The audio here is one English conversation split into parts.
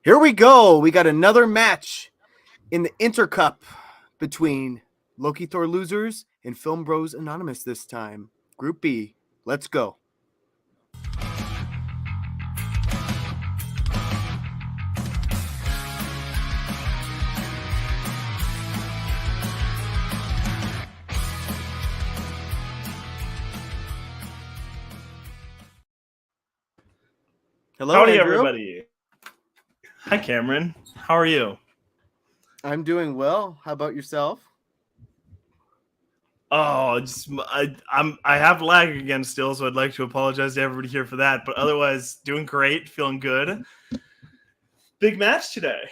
Here we go. We got another match in the InterCup between Loki Thor Losers and Film Bros Anonymous this time. Group B. Let's go. Hello, Howdy, Andrew. everybody. Hi, Cameron. How are you? I'm doing well. How about yourself? Oh, I have lag again still, so I'd like to apologize to everybody here for that. But otherwise, doing great, feeling good. Big match today.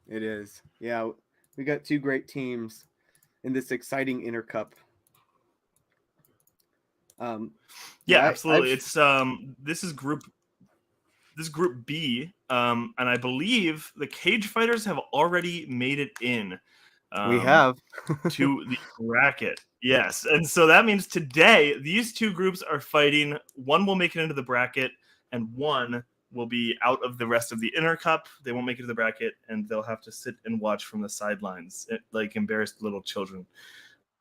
It is. Yeah, we got two great teams in this exciting InterCup. Absolutely. It's this is group B, and I believe the cage fighters have already made it in. We have to the bracket. Yes. And so that means today these two groups are fighting. One will make it into the bracket and one will be out of the rest of the InterCup. They won't make it to the bracket and they'll have to sit and watch from the sidelines like embarrassed little children.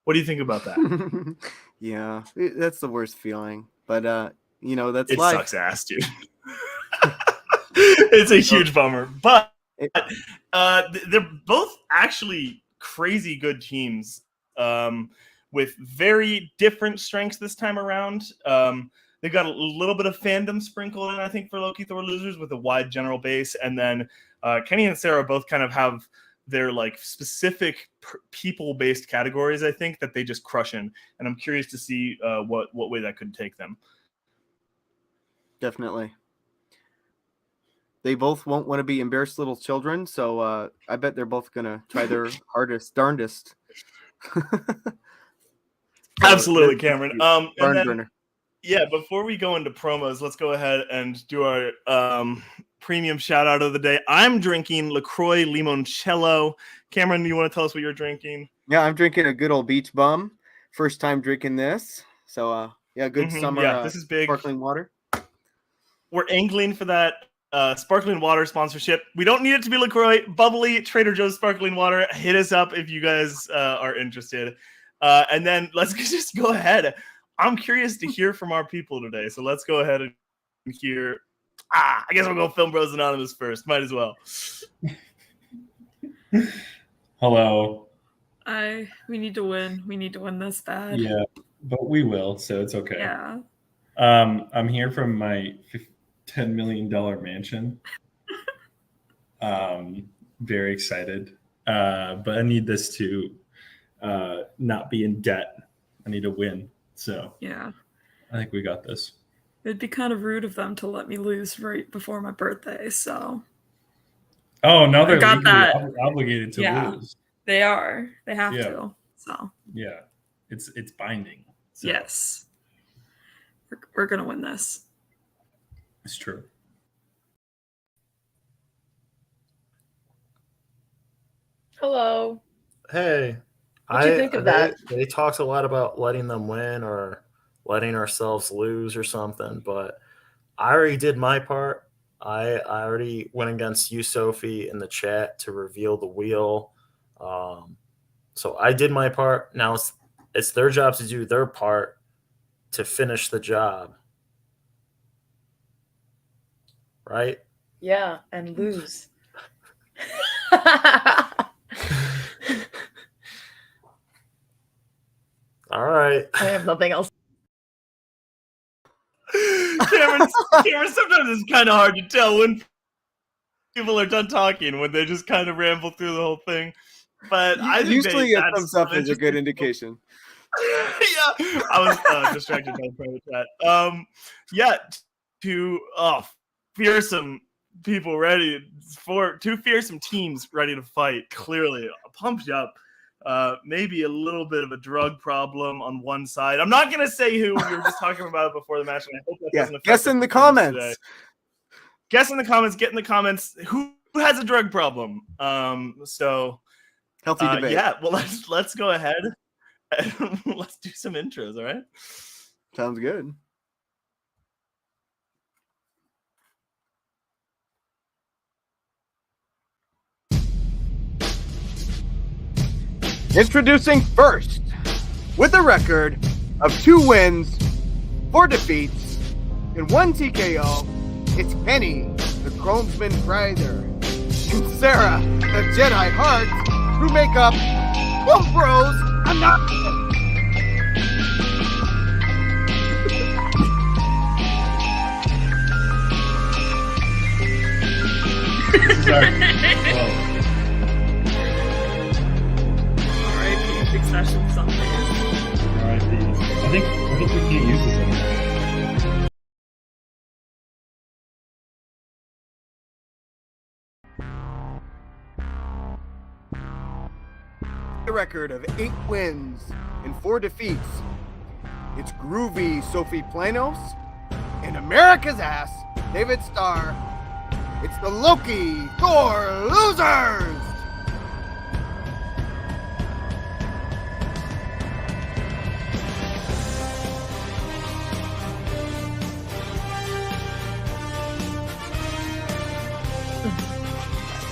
What do you think about that? Yeah, that's the worst feeling. But that's it life. Sucks ass, dude. It's a huge bummer. But they're both actually crazy good teams with very different strengths this time around. They've got a little bit of fandom sprinkled in, I think, for Loki Thor Losers with a wide general base. And then Kenny and Sarah both kind of have their like specific people-based categories, I think, that they just crush in. And I'm curious to see what way that could take them. Definitely. They both won't want to be embarrassed little children, so I bet they're both going to try their hardest, darndest. Absolutely, Cameron. Barn burner. Yeah, before we go into promos, let's go ahead and do our premium shout-out of the day. I'm drinking LaCroix Limoncello. Cameron, you want to tell us what you're drinking? Yeah, I'm drinking a good old Beach Bum. First time drinking this. So, good summer this is big. Sparkling water. We're angling for that sparkling water sponsorship. We don't need it to be LaCroix. Bubbly, Trader Joe's sparkling water. Hit us up if you guys are interested. And then let's just go ahead. I'm curious to hear from our people today. So let's go ahead and hear. I guess we'll go Film Bros Anonymous first. Might as well. Hello. We need to win. We need to win this bad. Yeah, but we will, so it's okay. Yeah. I'm here from my $10 million mansion. Very excited. But I need this to not be in debt. I need to win. So yeah, I think we got this. It'd be kind of rude of them to let me lose right before my birthday. So. Oh, now they're legally obligated to lose. They are. They have to. So. Yeah, it's binding. So. Yes. We're gonna win this. It's true. Hello. Hey. What do you think of that? They talked a lot about letting them win or letting ourselves lose or something, but I already did my part. I already went against you, Sophie, in the chat to reveal the wheel. So I did my part. Now it's their job to do their part to finish the job. Right? Yeah, and lose. All right. I have nothing else. Cameron, sometimes it's kind of hard to tell when people are done talking, when they just kind of ramble through the whole thing. But I think usually a thumbs up is a good indication. Yeah, I was distracted by the private chat. Two fearsome people two fearsome teams ready to fight. Clearly, pumped up. Maybe a little bit of a drug problem on one side. I'm not going to say who. We were just talking about it before the match, and I hope that doesn't affect. Guess in the comments. Today. Guess in the comments. Get in the comments. Who has a drug problem? So healthy debate. Yeah. Well, let's go ahead and let's do some intros. All right. Sounds good. Introducing first, with a record of 2 wins, 4 defeats, and 1 TKO, it's Kenny, the Chronesman Rider, and Sarah, the Jedi Heart, who make up Film Bros Anonymous. R.I.P. Succession Sundays. R.I.P. I think we can't use this anymore. A record of 8 wins and 4 defeats. It's groovy Sophie Planos and America's ass, David Starr. It's the Loki Thor Losers!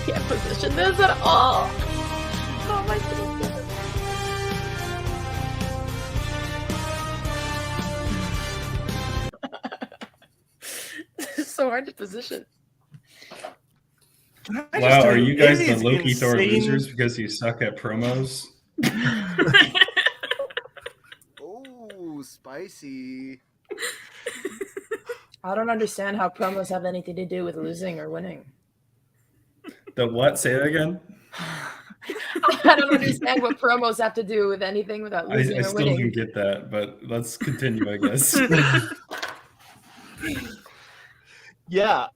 Can't position this at all. How am I supposed to do this? It's so hard to position. Can I just Wow, tell are you guys it the is Loki Thor insane- losers because you suck at promos? Oh, spicy. I don't understand how promos have anything to do with losing or winning. The what? Say that again. I don't understand what promos have to do with anything without I losing or still winning. don't get that, but let's continue, I guess. Yeah,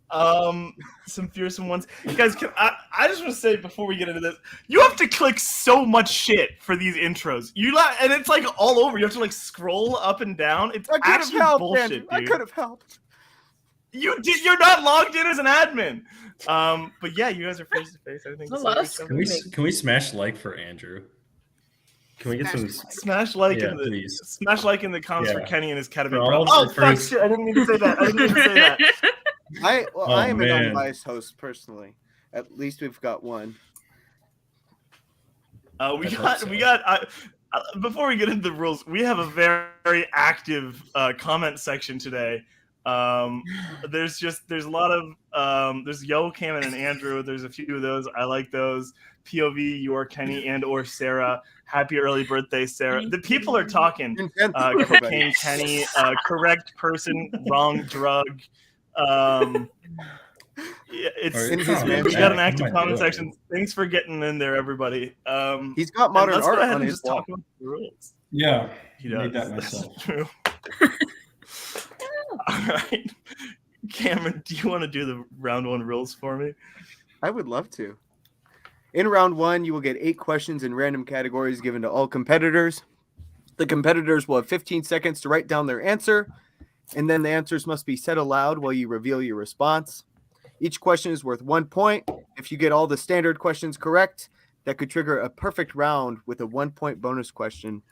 some fearsome ones. Guys, I just want to say before we get into this, you have to click so much shit for these intros. And it's like all over. You have to like scroll up and down. It's I could have actually helped, bullshit, Andrew. I dude. could have helped. You're not logged in as an admin. But yeah, you guys are face to face. I think There's a lot of Can we smash like for Andrew? Can we get some? smash like Yeah, in the please. smash like in the comments for Yeah. Kenny and his ketamine. For all Bro. of Oh the fuck! first- Shit, I didn't mean to say that. I didn't mean to say that. Oh, I am an man. unbiased host personally. At least we've got one. We I got hope we so. got. Before we get into the rules, we have a very active comment section today. There's a lot of there's Yo, Cameron, and Andrew. There's a few of those. I like those. POV, your Kenny and or Sarah. Happy early birthday, Sarah. The people are talking. Cocaine Kenny, correct person, wrong drug. Yeah, it's Or- In his oh, man we got an Jack, active come on, comment do it. section. Thanks for getting in there, everybody. He's got And modern let's art go ahead on and his just wall. talk about the rules. Yeah, He made does. that That's myself. true. All right, Cameron, do you want to do the round 1 rules for me? I would love to. In round 1, you will get 8 questions in random categories given to all competitors. The competitors will have 15 seconds to write down their answer, and then the answers must be said aloud while you reveal your response. Each question is worth 1 point. If you get all the standard questions correct, that could trigger a perfect round with a 1-point bonus question.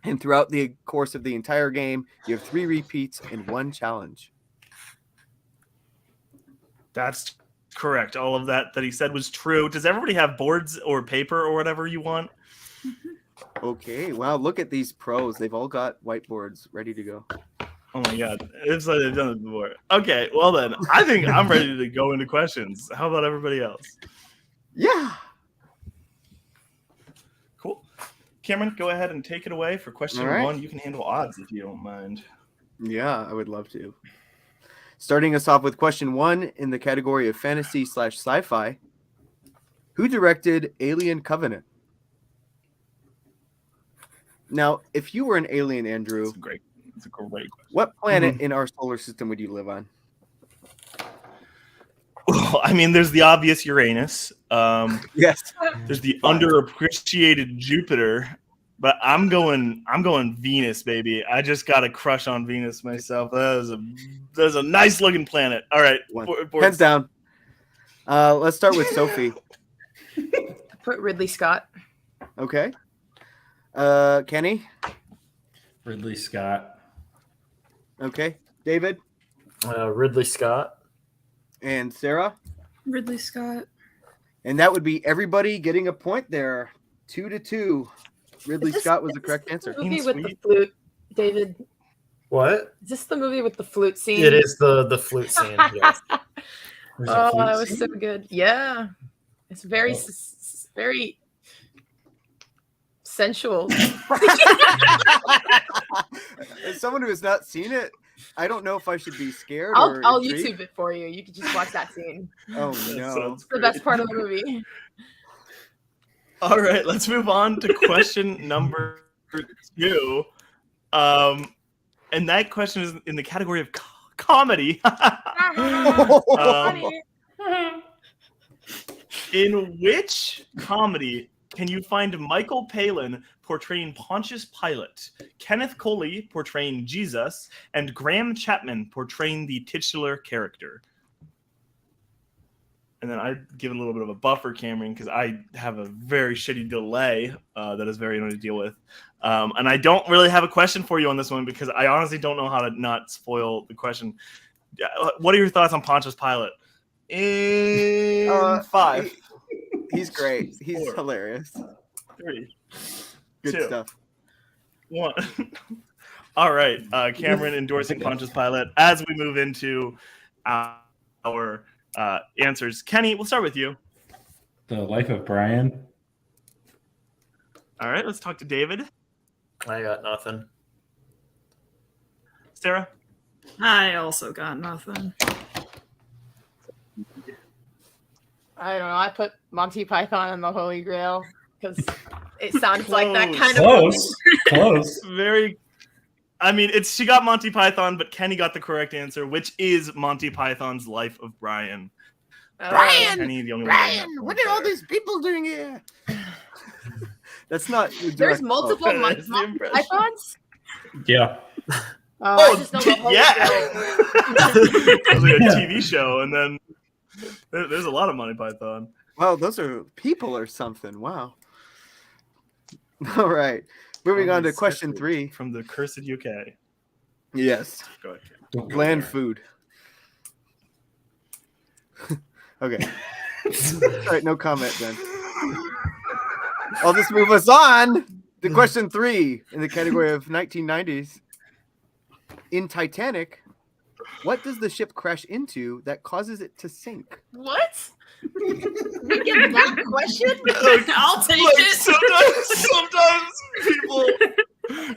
And throughout the course of the entire game, you have 3 repeats and 1 challenge. That's correct. All of that he said was true. Does everybody have boards or paper or whatever you want? Okay, wow, look at these pros. They've all got whiteboards ready to go. Oh my god, it's like they've done it before. Okay, well then, I think I'm ready to go into questions. How about everybody else? Yeah. Cool. Cameron, go ahead and take it away for question All right. 1. You can handle odds if you don't mind. Yeah, I would love to. Starting us off with question 1 in the category of fantasy/sci-fi. Who directed Alien Covenant? Now, if you were an alien, Andrew, It's a great question. what planet in our solar system would you live on? Well, I mean, there's the obvious Uranus. Yes. There's the underappreciated Jupiter, but I'm going Venus, baby. I just got a crush on Venus myself. That is a nice looking planet. All right, Hands down. Let's start with Sophie. Put Ridley Scott. Okay. Kenny. Ridley Scott. Okay. David Ridley Scott. and Sarah. Ridley Scott. And that would be everybody getting a point there. 2-2. Ridley Is this- Scott was is the this correct the answer. Movie with the Sweet. flute, David. What? Is this the movie with the flute scene? It is the flute scene. Yes. There's a Oh, flute that was scene? so good. Yeah, it's very, Oh. very sensual. As someone who has not seen it, I don't know if I should be scared I'll or intrigued. YouTube it for you. You can just watch that scene. Oh That no! sounds It's the great. best part of the movie. All right, let's move on to question number 2. And that question is in the category of comedy. Funny. In which comedy can you find Michael Palin portraying Pontius Pilate, Kenneth Coley portraying Jesus, and Graham Chapman portraying the titular character? And then I'd give it a little bit of a buffer, Cameron, because I have a very shitty delay that is very annoying to deal with. And I don't really have a question for you on this one because I honestly don't know how to not spoil the question. What are your thoughts on Pontius Pilate? In 5, He's great. He's 4, hilarious. 3, Good 2, stuff. 1. All right, Cameron endorsing Pontius Pilate as we move into our answers. Kenny, we'll start with you. The Life of Brian. All right, let's talk to David. I got nothing. Sarah? I also got nothing. I don't know. I put Monty Python and the Holy Grail because it sounds like that Close. kind of movie. Close. Very. I mean, she got Monty Python, but Kenny got the correct answer, which is Monty Python's Life of Brian. Brian! Kenny, the only one getting that Brian, point what are all there. these people doing here? That's not. the There's direct multiple quote. Monty That's the impression. Pythons. Yeah. I just know the Holy yeah. Grail. It was like a TV show, and then there's a lot of Monty Python. Wow, those are people or something. Wow. All right. Moving on to question 3. From the cursed UK. Yes. Go ahead. Cam. Don't go Bland there. food. Okay. All right, no comment then. I'll just move us on to question 3 in the category of 1990s. In Titanic, what does the ship crash into that causes it to sink? What? We get that question? I'll take Look, it. sometimes people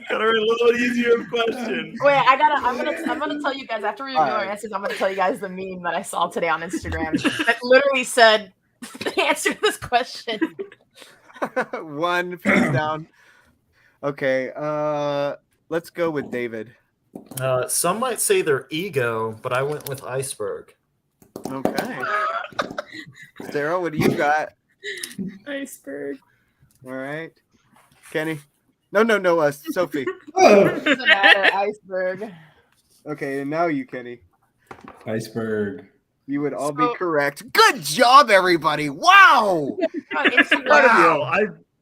gotta write a little easier question. Wait, I'm gonna tell you guys after we review All our right. answers. I'm gonna tell you guys the meme that I saw today on Instagram that literally said the answer to this question. 1 face down. Okay, let's go with David. Some might say their ego, but I went with iceberg. Okay. Sarah, what do you got? Iceberg. All right. Kenny? No, Sophie. Doesn't matter, iceberg. Okay, and now you, Kenny. Iceberg. You would all be So- correct. Good job, everybody. Wow. On Instagram, Yo, I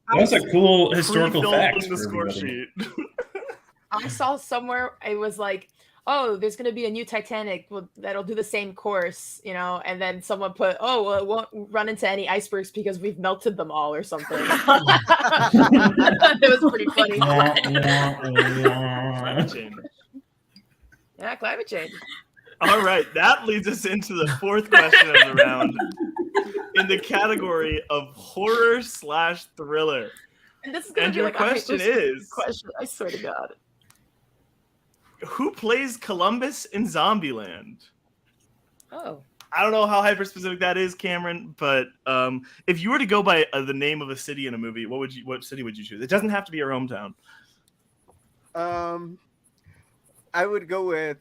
That was a cool historical pre-filled fact. the for score everybody. sheet. I saw somewhere it was like, oh, there's gonna be a new Titanic that'll do the same course, you know, and then someone put, oh, well, it won't run into any icebergs because we've melted them all or something. It was pretty funny. Climate change. Yeah, climate change. All right, that leads us into the 4th question of the round in the category of horror/thriller. And this is gonna And be your like question a hyper- is, question. I swear to God. who plays Columbus in Zombieland? Oh. I don't know how hyper specific that is, Cameron, but if you were to go by the name of a city in a movie, what city would you choose? It doesn't have to be your hometown. I would go with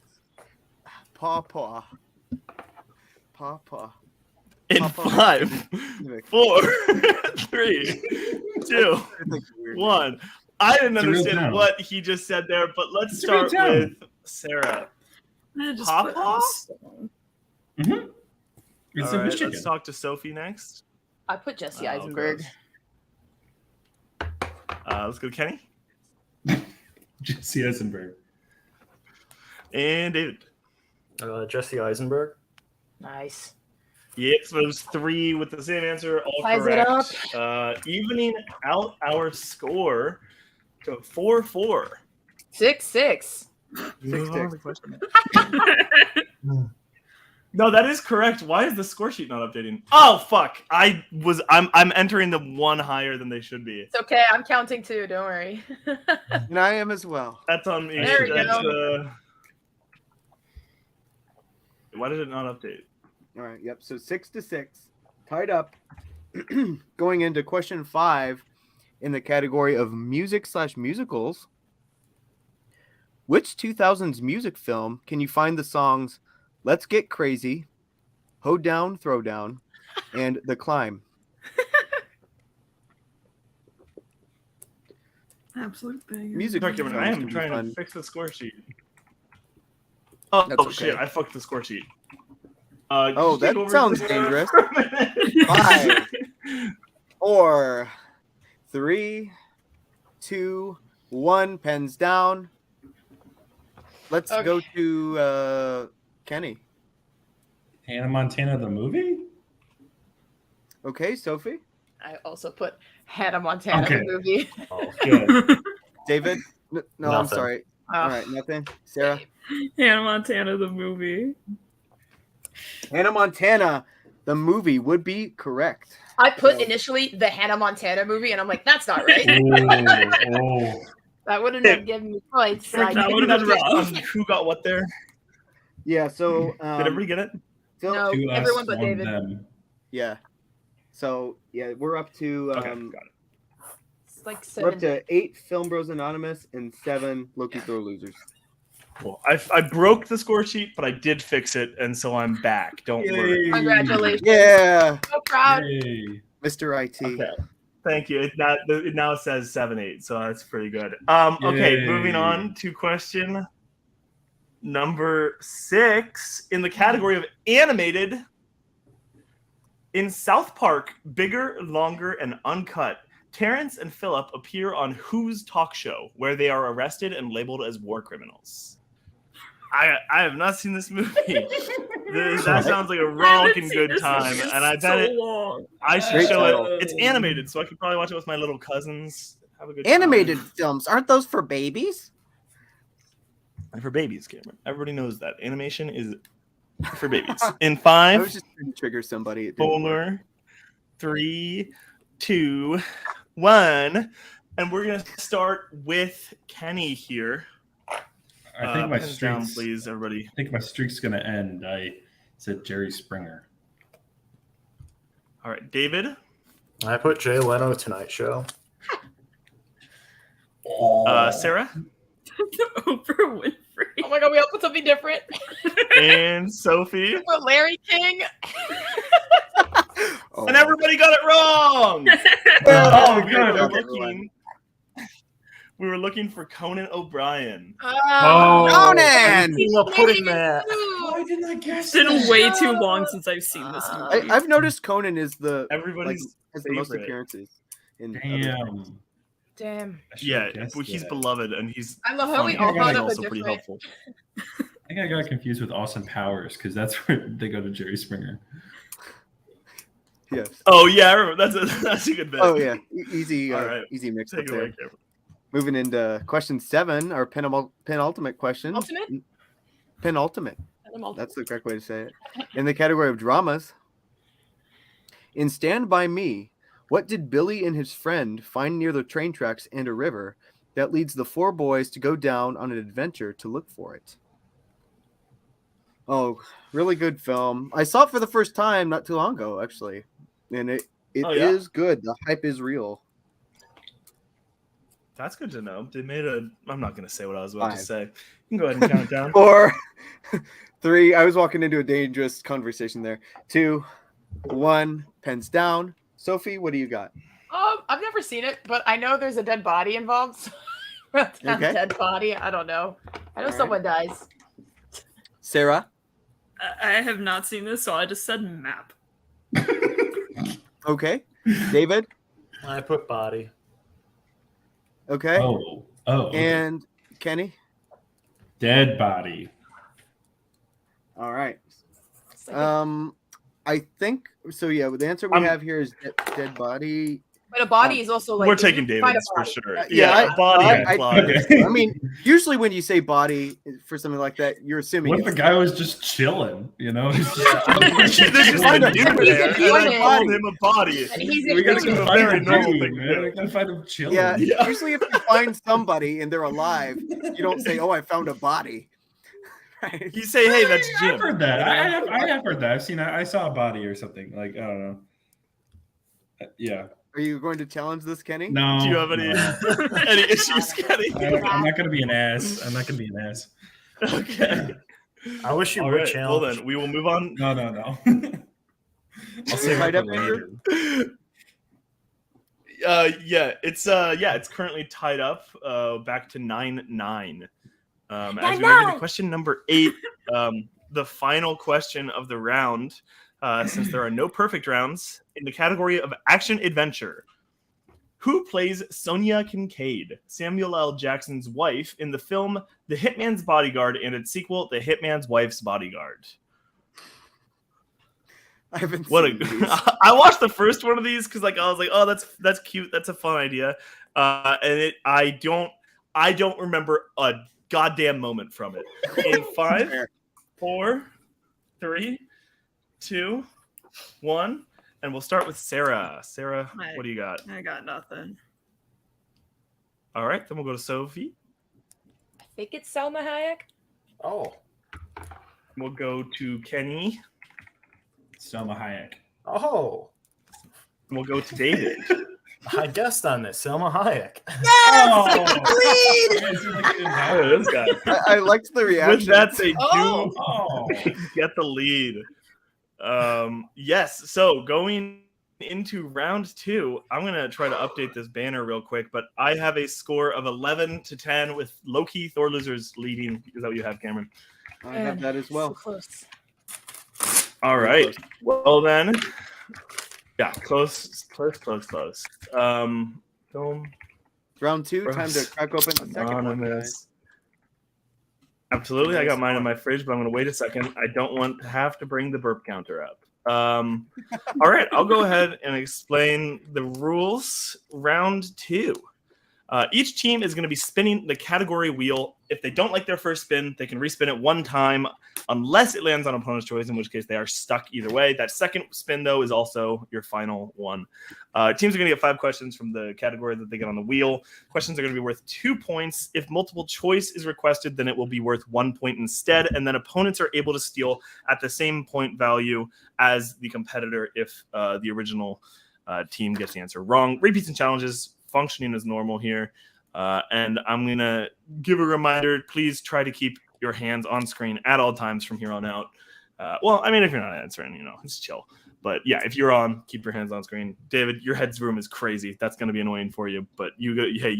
Pawpaw. Pawpaw. In Papa. 5, 4, 3, 2, 1. I didn't It's a real understand town. what he just said there, but let's It's a real start town. with Sarah. I just Papa? put Austin. Mm-hmm. It's All in right, Michigan. let's talk to Sophie next. I put Jesse Oh, Eisenberg. gross. Let's go to Kenny Jesse Eisenberg. and David. Jesse Eisenberg. Nice. Yep, so it was 3 with the same answer, all Ties it correct. Evening out our score to 4-4. 6-6. Move on to question. No, that is correct. Why is the score sheet not updating? Oh fuck! I'm entering them one higher than they should be. It's okay. I'm counting too. Don't worry. And I am as well. That's on me. There we That's, go. why did it not update? All right. Yep. So 6-6, tied up. Going into question 5 in the category of music/musicals. Which 2000s music film can you find the songs "Let's Get Crazy," "Hold Down, Throw Down," and "The Climb"? Absolute banger. Music. I films am can be trying fun. to fix the score sheet. Oh, That's okay. shit! I fucked the score sheet. Oh, can you that take over sounds for- dangerous. for a minute? 5, 4, 3, 2, 1. Pens down. Let's Okay. go to Kenny. Hannah Montana the movie? Okay, Sophie. I also put Hannah Montana Okay. the movie. Oh, Good. David? No, I'm Nothing. sorry. All right, nothing. Sarah? Hannah Montana the movie. Hannah Montana, the movie, would be correct. I put So- initially the Hannah Montana movie, and I'm like, that's not right. Oh. That wouldn't have given me points. So I That didn't would've been put- rough. Who got what there? Yeah, so... Did everybody get it? Phil- No. To everyone us, but one David. them. Yeah. So, yeah, we're up to... Okay, got it. It's like We're up 7. to 8 Film Bros Anonymous and 7 Loki Thor Losers. Cool. I broke the score sheet, but I did fix it, and so I'm back. Don't worry. Yay. Congratulations. Yeah, So proud. Yay. Mr. IT. Okay. Thank you. It now says 7-8, so that's pretty good. Okay, Yay. moving on to question number 6 in the category of animated. In South Park, Bigger, Longer, and Uncut, Terrence and Philip appear on whose talk show where they are arrested and labeled as war criminals? I have not seen this movie. That sounds like a rollicking good time, and I bet long. I should Great show title. it. It's animated, so I could probably watch it with my little cousins. Have a good Animated time. films, aren't those for babies? And for babies, Cameron. Everybody knows that animation is for babies. In I was 5, just trying to trigger somebody. It didn't work. 4, 3, 2, 1, and we're gonna start with Kenny here. I think my pens down, streak's, please, everybody. I think my streak's gonna end. I said Jerry Springer. All right, David, I put Jay Leno Tonight Show. Sarah, Oprah Winfrey. Oh my god, we all put something different. and Sophie, We put Larry King. Oh. and everybody got it wrong. Oh, we good. were Okay, looking. We were looking for Conan O'Brien. Oh. Conan! King of Pudding Man. Why didn't I guess It's been that? way too long since I've seen this movie. I've noticed Conan is the Everybody's has the most favorite. appearances in other things. Damn. Damn. I should've Yeah, guessed well, he's that. beloved, and he's I love how we funny, all and thought he's of a also pretty different. helpful. I think I got confused with Austin Powers because that's where they go to Jerry Springer. Yes. Oh yeah, I remember. That's a good bet. Oh yeah, easy, All right. easy mix Take up it there. away, Cameron. Moving into question 7, our penultimate question. Ultimate? Penultimate. I'm all- That's the correct way to say it. In the category of dramas, in Stand By Me, what did Billy and his friend find near the train tracks and a river that leads the 4 boys to go down on an adventure to look for it? Oh, really good film. I saw it for the first time not too long ago, actually. And it Oh, yeah? is good. The hype is real. That's good to know. They made a. I'm not going to say what I was about to 5. say. You can go ahead and count it down. 4, 3. I was walking into a dangerous conversation there. 2, 1. Pens down. Sophie, what do you got? I've never seen it, but I know there's a dead body involved. So I wrote down Okay. dead body. I don't know. I know All right. someone dies. Sarah? I have not seen this, so I just said map. Okay. David? I put Body. Okay. Oh. Okay. And Kenny? Dead Body. All right. It's like I I think so. Yeah, the answer we have here is dead body. But a body is also like We're if taking you find a David's for body- sure. Yeah, a body I- implies. I mean, usually when you say body for something like that, you're assuming. What if the it's guy was just chilling? You know, There's just a dude there, He's a and I human. called him a body. And he's we gotta This is go a find very him, normal dude, thing to man. do. We gotta find him chilling. Yeah, Yeah. usually if you find somebody and they're alive, you don't say, "Oh, I found a body." Right? You say, "Hey, that's Jim." I've heard that. I have heard that. I saw a body or something. Like, I don't know. Yeah. Are you going to challenge this, Kenny? No. Do you have any any issues, Kenny? I'm not gonna be an ass. I'm not gonna be an ass. Okay. I wish you All would right. Well, challenge. then we will move on. No. I'll save Tied it up, for Andrew? later. It's currently tied up back to 9-9. As we move into question number 8, the final question of the round, since there are no perfect rounds, in the category of action adventure. Who plays Sonia Kincaid, Samuel L. Jackson's wife, in the film The Hitman's Bodyguard and its sequel, The Hitman's Wife's Bodyguard? I haven't What seen these. I watched the first one of these because I was like, oh, that's cute, that's a fun idea, and I don't remember a goddamn moment from it. In 5, 4, 3, 2, 1, and we'll start with Sarah. Sarah, what do you got? I got nothing. All right, then we'll go to Sophie. I think it's Selma Hayek. Oh. We'll go to Kenny. Selma Hayek. Oh. And we'll go to David. I guessed on this. Selma Hayek. Oh, Oh, this guy. I liked the reaction. With that, they Oh. do get the lead. Yes. So going into round 2, I'm gonna try to update this banner real quick, but I have a score of 11-10 with Loki Thor Losers leading. Is that what you have, Cameron? I have that as well. So close. All right. Well then, yeah, close. Film Round 2, time to Bros crack open the second one. Anonymous. Absolutely, I got mine in my fridge, but I'm going to wait a second. I don't want to have to bring the burp counter up. All right, I'll go ahead and explain the rules. Round 2. Each team is going to be spinning the category wheel. If they don't like their first spin, they can respin it one time, unless it lands on opponent's choice, in which case they are stuck either way. That second spin, though, is also your final one. Teams are going to get 5 questions from the category that they get on the wheel. Questions are going to be worth 2 points. If multiple choice is requested, then it will be worth 1 point instead. And then opponents are able to steal at the same point value as the competitor if the original team gets the answer wrong. Repeats and challenges functioning as normal here. And I'm going to give a reminder, please try to keep your hands on screen at all times from here on out. Well, I mean, if you're not answering, it's chill. But yeah, if you're on, keep your hands on screen. David, your head's room is crazy. That's going to be annoying for you. But you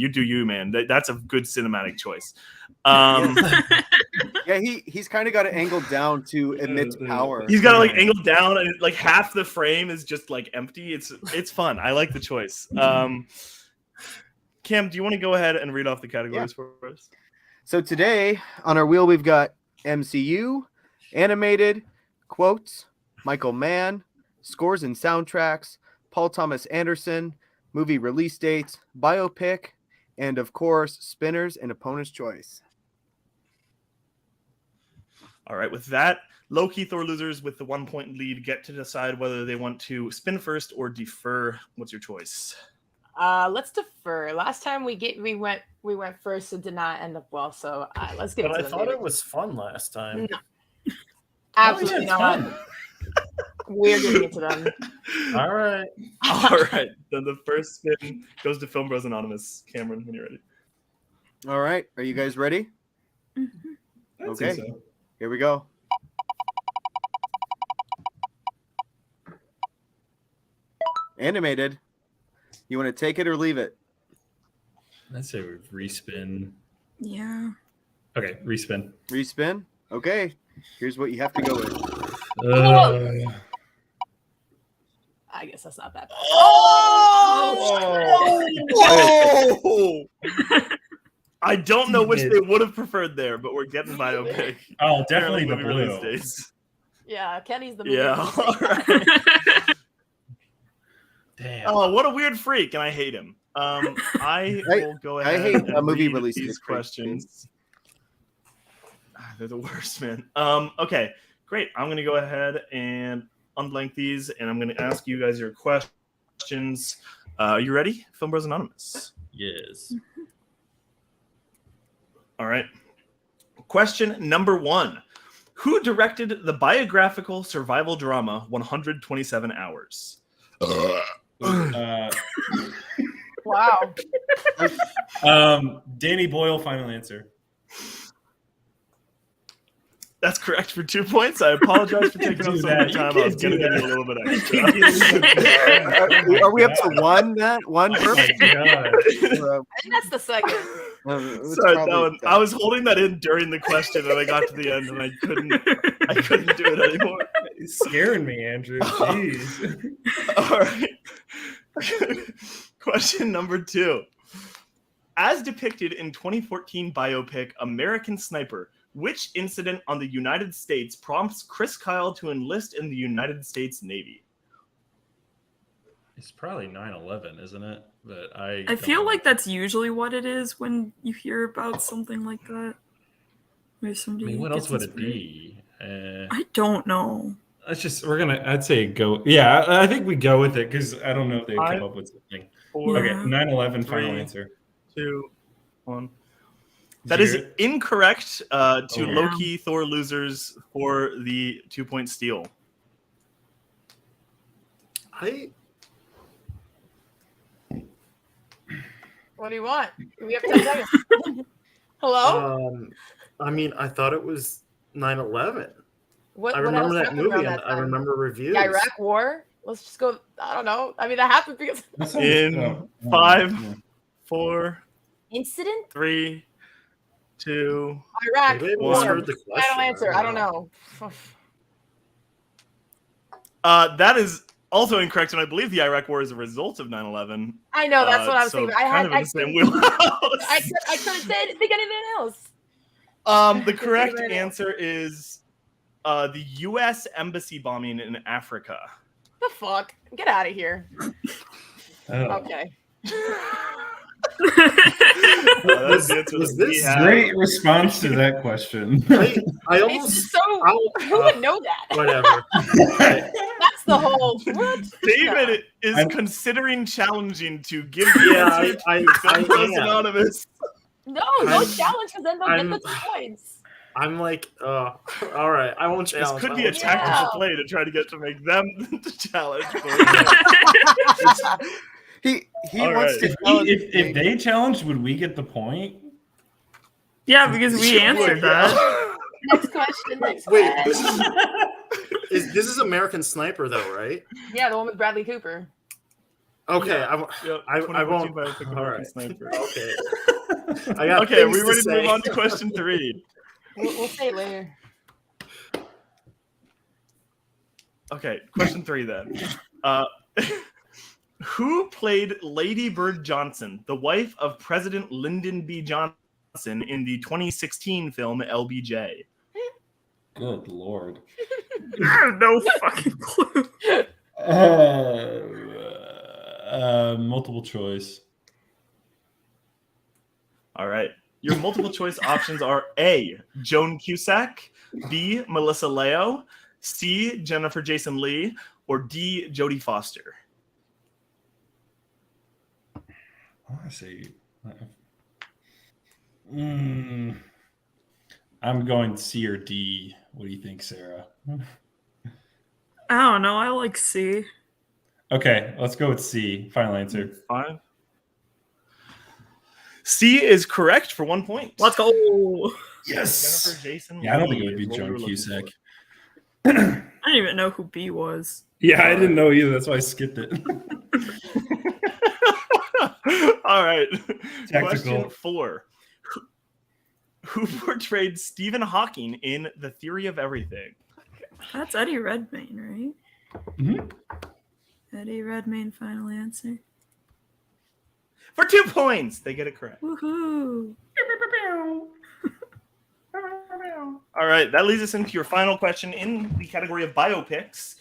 do you, man. That's a good cinematic choice. Yeah, he's kind of got it angled down to emit power. He's got it angled down, and half the frame is just empty. It's fun. I like the choice. Cam, do you want to go ahead and read off the categories for us? So today on our wheel, we've got MCU, animated, quotes, Michael Mann, scores and soundtracks, Paul Thomas Anderson, movie release dates, biopic, and of course, spinners and opponent's choice. All right, with that, Loki Thor Losers with the 1 point lead get to decide whether they want to spin first or defer. What's your choice? Let's defer. Last time we went first, it did not end up well. So let's get. But it I thought it was fun last time. No, absolutely not. We're giving it to them. All right. All right. Then the first spin goes to Film Bros Anonymous. Cameron, when you're ready. All right, are you guys ready? I'd Okay. say so. Here we go. Animated. You want to take it or leave it? I'd say we respin. Yeah. Okay, respin. Respin? Okay. Here's what you have to go with. I guess that's not that bad. Oh! I don't know which they would have preferred there, but we're getting biopic. Oh, definitely the Apparently movie release blue. dates. Yeah, Kenny's the movie. Yeah. police. All right. Damn. Oh, what a weird freak, and I hate him. I will go I ahead hate and movie read release these date freaks, questions. They're the worst, man. Okay, great. I'm gonna go ahead and unblank these, and I'm gonna ask you guys your questions. Are you ready? Film Bros Anonymous. Yes. All right. Question number 1. Who directed the biographical survival drama 127 Hours? Wow. Danny Boyle, final answer. That's correct for 2 points. I apologize for taking up Do some of that. your time. You I was can't going to do give you a that. little bit extra. Are we up to one, Matt? One Oh my perfect? God. I think that's the second. It's Sorry, that probably one. I was holding that in during the question, and I got to the end, and I couldn't do it anymore. It's scaring me, Andrew. Jeez. All right. Question number 2. As depicted in 2014 biopic American Sniper, which incident on the United States prompts Chris Kyle to enlist in the United States Navy? It's probably 9/11, isn't it? But I feel like that's usually what it is when you hear about something like that. Where I somebody mean, what gets else would it inspired. be? I don't know. Let's just, I'd say go. Yeah, I think we go with it because I don't know if they come up with something. 4, Okay, 9/11, final 3, answer. 2, 1. Did That you is hear it? incorrect to Oh. Loki Thor Losers for the 2-point steal. What do you want? We have 10 seconds. Hello? I mean, I thought it was 9/11. What I else remember that happened movie, around and that I time? remember reviews. The Iraq War? Let's just go. I don't know. I mean, that happened because That sounds- In oh, 5, yeah. 4, incident. 3, 2. Iraq Maybe I War. misheard the question. Final answer. I don't know. That is also incorrect, and I believe the Iraq War is a result of 9/11. I know. That's what I was so thinking. I kind had. of in I the same couldn't- wheelhouse. I couldn't think anything else. The correct Consider it. answer is the U.S. embassy bombing in Africa. The fuck? Get out of here. Oh. Okay. That's the answer was that we this have. Great response to that question. I It's almost just so. Who would know that? whatever. That's the whole. What? David is I'm- considering challenging to give the Yeah, answer to I Film Bros am. Anonymous. No, I'm- challenge because then they'll I'm- get the 2 points. I'm like, all right, I won't This challenge. could I be a won't tactical Yeah. play to try to get to make them to challenge. He All wants right. to challenge If they challenged, would we get the point? Yeah, because we Sure answered would, that. Next question. Next Wait, question. this is American Sniper though, right? Yeah, the one with Bradley Cooper. Okay, Yeah. I won't. Biopic of All American right. Sniper. Okay. I got Okay, are things we ready to say. move on to question 3? We'll say it later. Okay, question 3 then. Who played Lady Bird Johnson, the wife of President Lyndon B. Johnson, in the 2016 film LBJ? Good Lord. I have no fucking clue. Multiple choice. All right. Your multiple choice options are A, Joan Cusack, B, Melissa Leo, C, Jennifer Jason Leigh, or D, Jodie Foster. I want to say. I'm going C or D. What do you think, Sarah? I don't know. I like C. Okay, let's go with C. Final answer. 5. C is correct for 1 point. Let's go. Yes. Jennifer Jason Yeah, I don't think it Leigh would be is what we Joan were looking Cusack. I didn't even know who B was. Yeah, I didn't know either. That's why I skipped it. All right. Tactical. Question 4. Who portrayed Stephen Hawking in The Theory of Everything? That's Eddie Redmayne, right? Mhm. Eddie Redmayne, final answer. For 2 points. They get it correct. Woohoo. All right, that leads us into your final question in the category of biopics.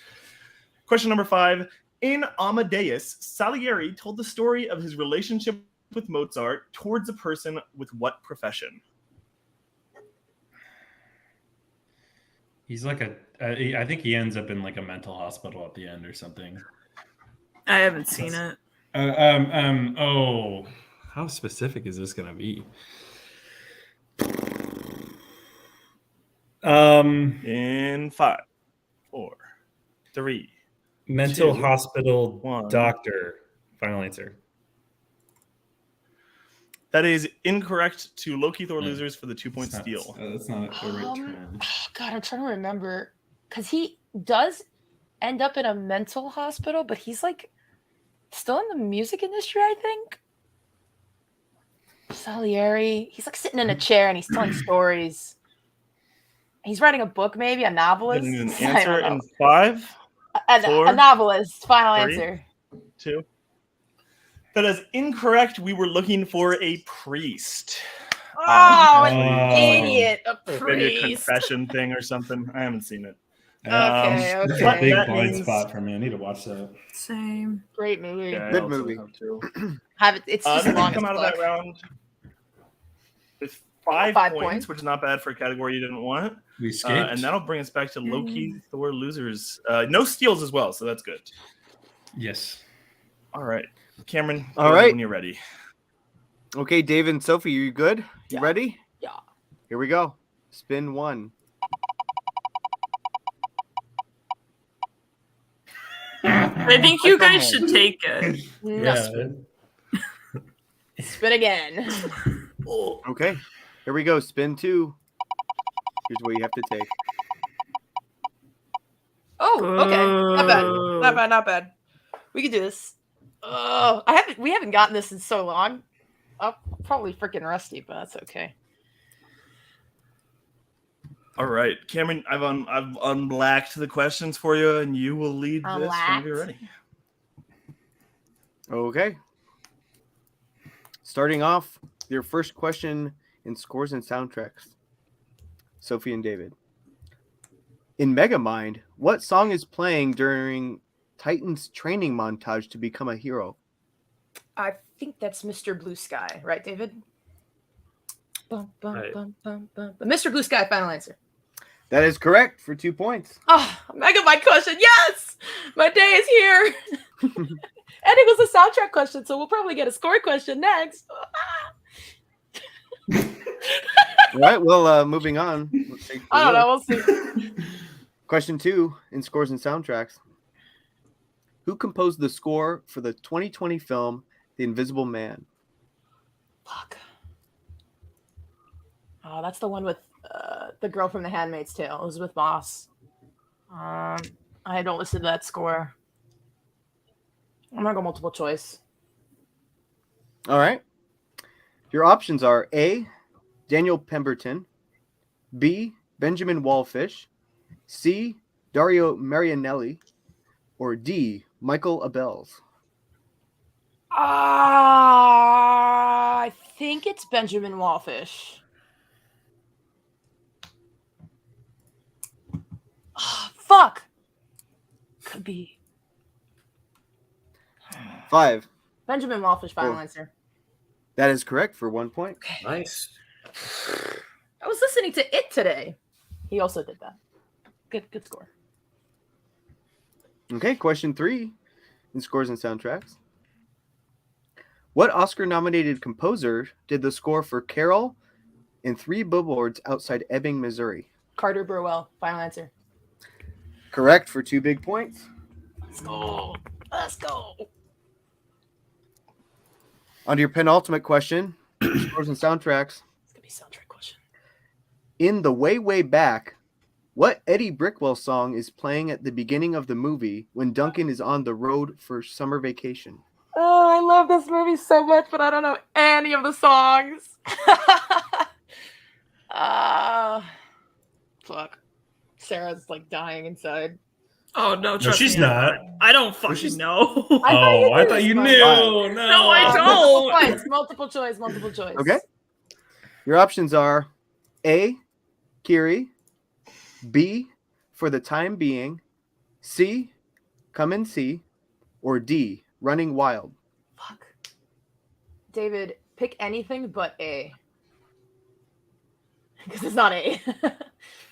Question number 5. In Amadeus, Salieri told the story of his relationship with Mozart towards a person with what profession? He's like I think he ends up in like a mental hospital at the end or something. I haven't seen it. Oh, how specific is this gonna be? In 5, 4, 3. Mental 2, hospital 1. doctor. Final answer. That is incorrect to Loki Thor Losers for the 2-point steal. That's not the right term. God, I'm trying to remember because he does end up in a mental hospital, but he's like still in the music industry, I think. Salieri, he's like sitting in a chair and he's telling stories. He's writing a book, maybe a novelist. An I answer don't know. in 5, a 4, novelist. Final 3. answer. 2. That is incorrect. We were looking for a priest. Oh, Actually, an idiot! A maybe a priest. confession thing or something. I haven't seen it. Okay, That's okay. a big That blind means- spot for me. I need to watch that. Same. Great movie. Yeah, I Good also movie. have to. Have it. It's just Then we long come as out of fuck. that round with 5 5 points, points. which is not bad for a category you didn't want. We escaped. And that'll bring us back to Loki Thor Losers. No steals as well, so that's good. Yes. All right, Cameron. All go ahead right. when you're ready. Okay, David and Sophie, you good? You Yeah. ready? Yeah. Here we go. Spin 1. I think you guys should take it. No spin. Spin again. Okay. Here we go. Spin 2. Here's what you have to take. Oh, okay. Not bad. Not bad. Not bad. We can do this. We haven't gotten this in so long. I'm probably freaking rusty, but that's okay. All right, Cameron. I've unblacked the questions for you, and you will lead this whenever you're ready. Okay. Starting off, your first question in scores and soundtracks. Sophie and David. In Megamind, what song is playing during Titan's training montage to become a hero? I think that's Mr. Blue Sky, right, David? Bum, bum, Right. bum, bum, bum. Mr. Blue Sky, final answer. That is correct for 2 points. Oh, Megamind question. Yes! My day is here. And it was a soundtrack question, so we'll probably get a score question next. All right, well, moving on. Let's take I don't know. We'll see. Question 2 in scores and soundtracks. Who composed the score for the 2020 film The Invisible Man? Fuck. Oh, that's the one with the girl from The Handmaid's Tale, Elizabeth Moss. I don't listen to that score. I'm gonna go multiple choice. All right. Your options are A, Daniel Pemberton, B, Benjamin Wallfish, C, Dario Marianelli, or D, Michael Abels. I think it's Benjamin Wallfish. Oh, fuck. Could be. 5. Benjamin Wallfish, final 4. answer. That is correct for 1 point. Nice. I was listening to It today. He also did that. Good score. Okay, question 3 in scores and soundtracks. What Oscar-nominated composer did the score for Carol and 3 Billboards Outside Ebbing, Missouri? Carter Burwell, final answer. Correct for 2 big points. Let's go. Let's go. On to your penultimate question, scores and soundtracks. It's gonna be a soundtrack question. In The Way, Way Back, what Eddie Brickwell song is playing at the beginning of the movie when Duncan is on the road for summer vacation? Oh, I love this movie so much, but I don't know any of the songs. Fuck. Sarah's like dying inside. Oh no, No, trust she's me. not. I don't fucking know. I thought you knew. No, No, I Multiple don't. choice, multiple choice. Okay. Your options are A, Kiri. B, for the time being. C, come and see. Or D, running wild. Fuck. David, pick anything but A. Because it's not A.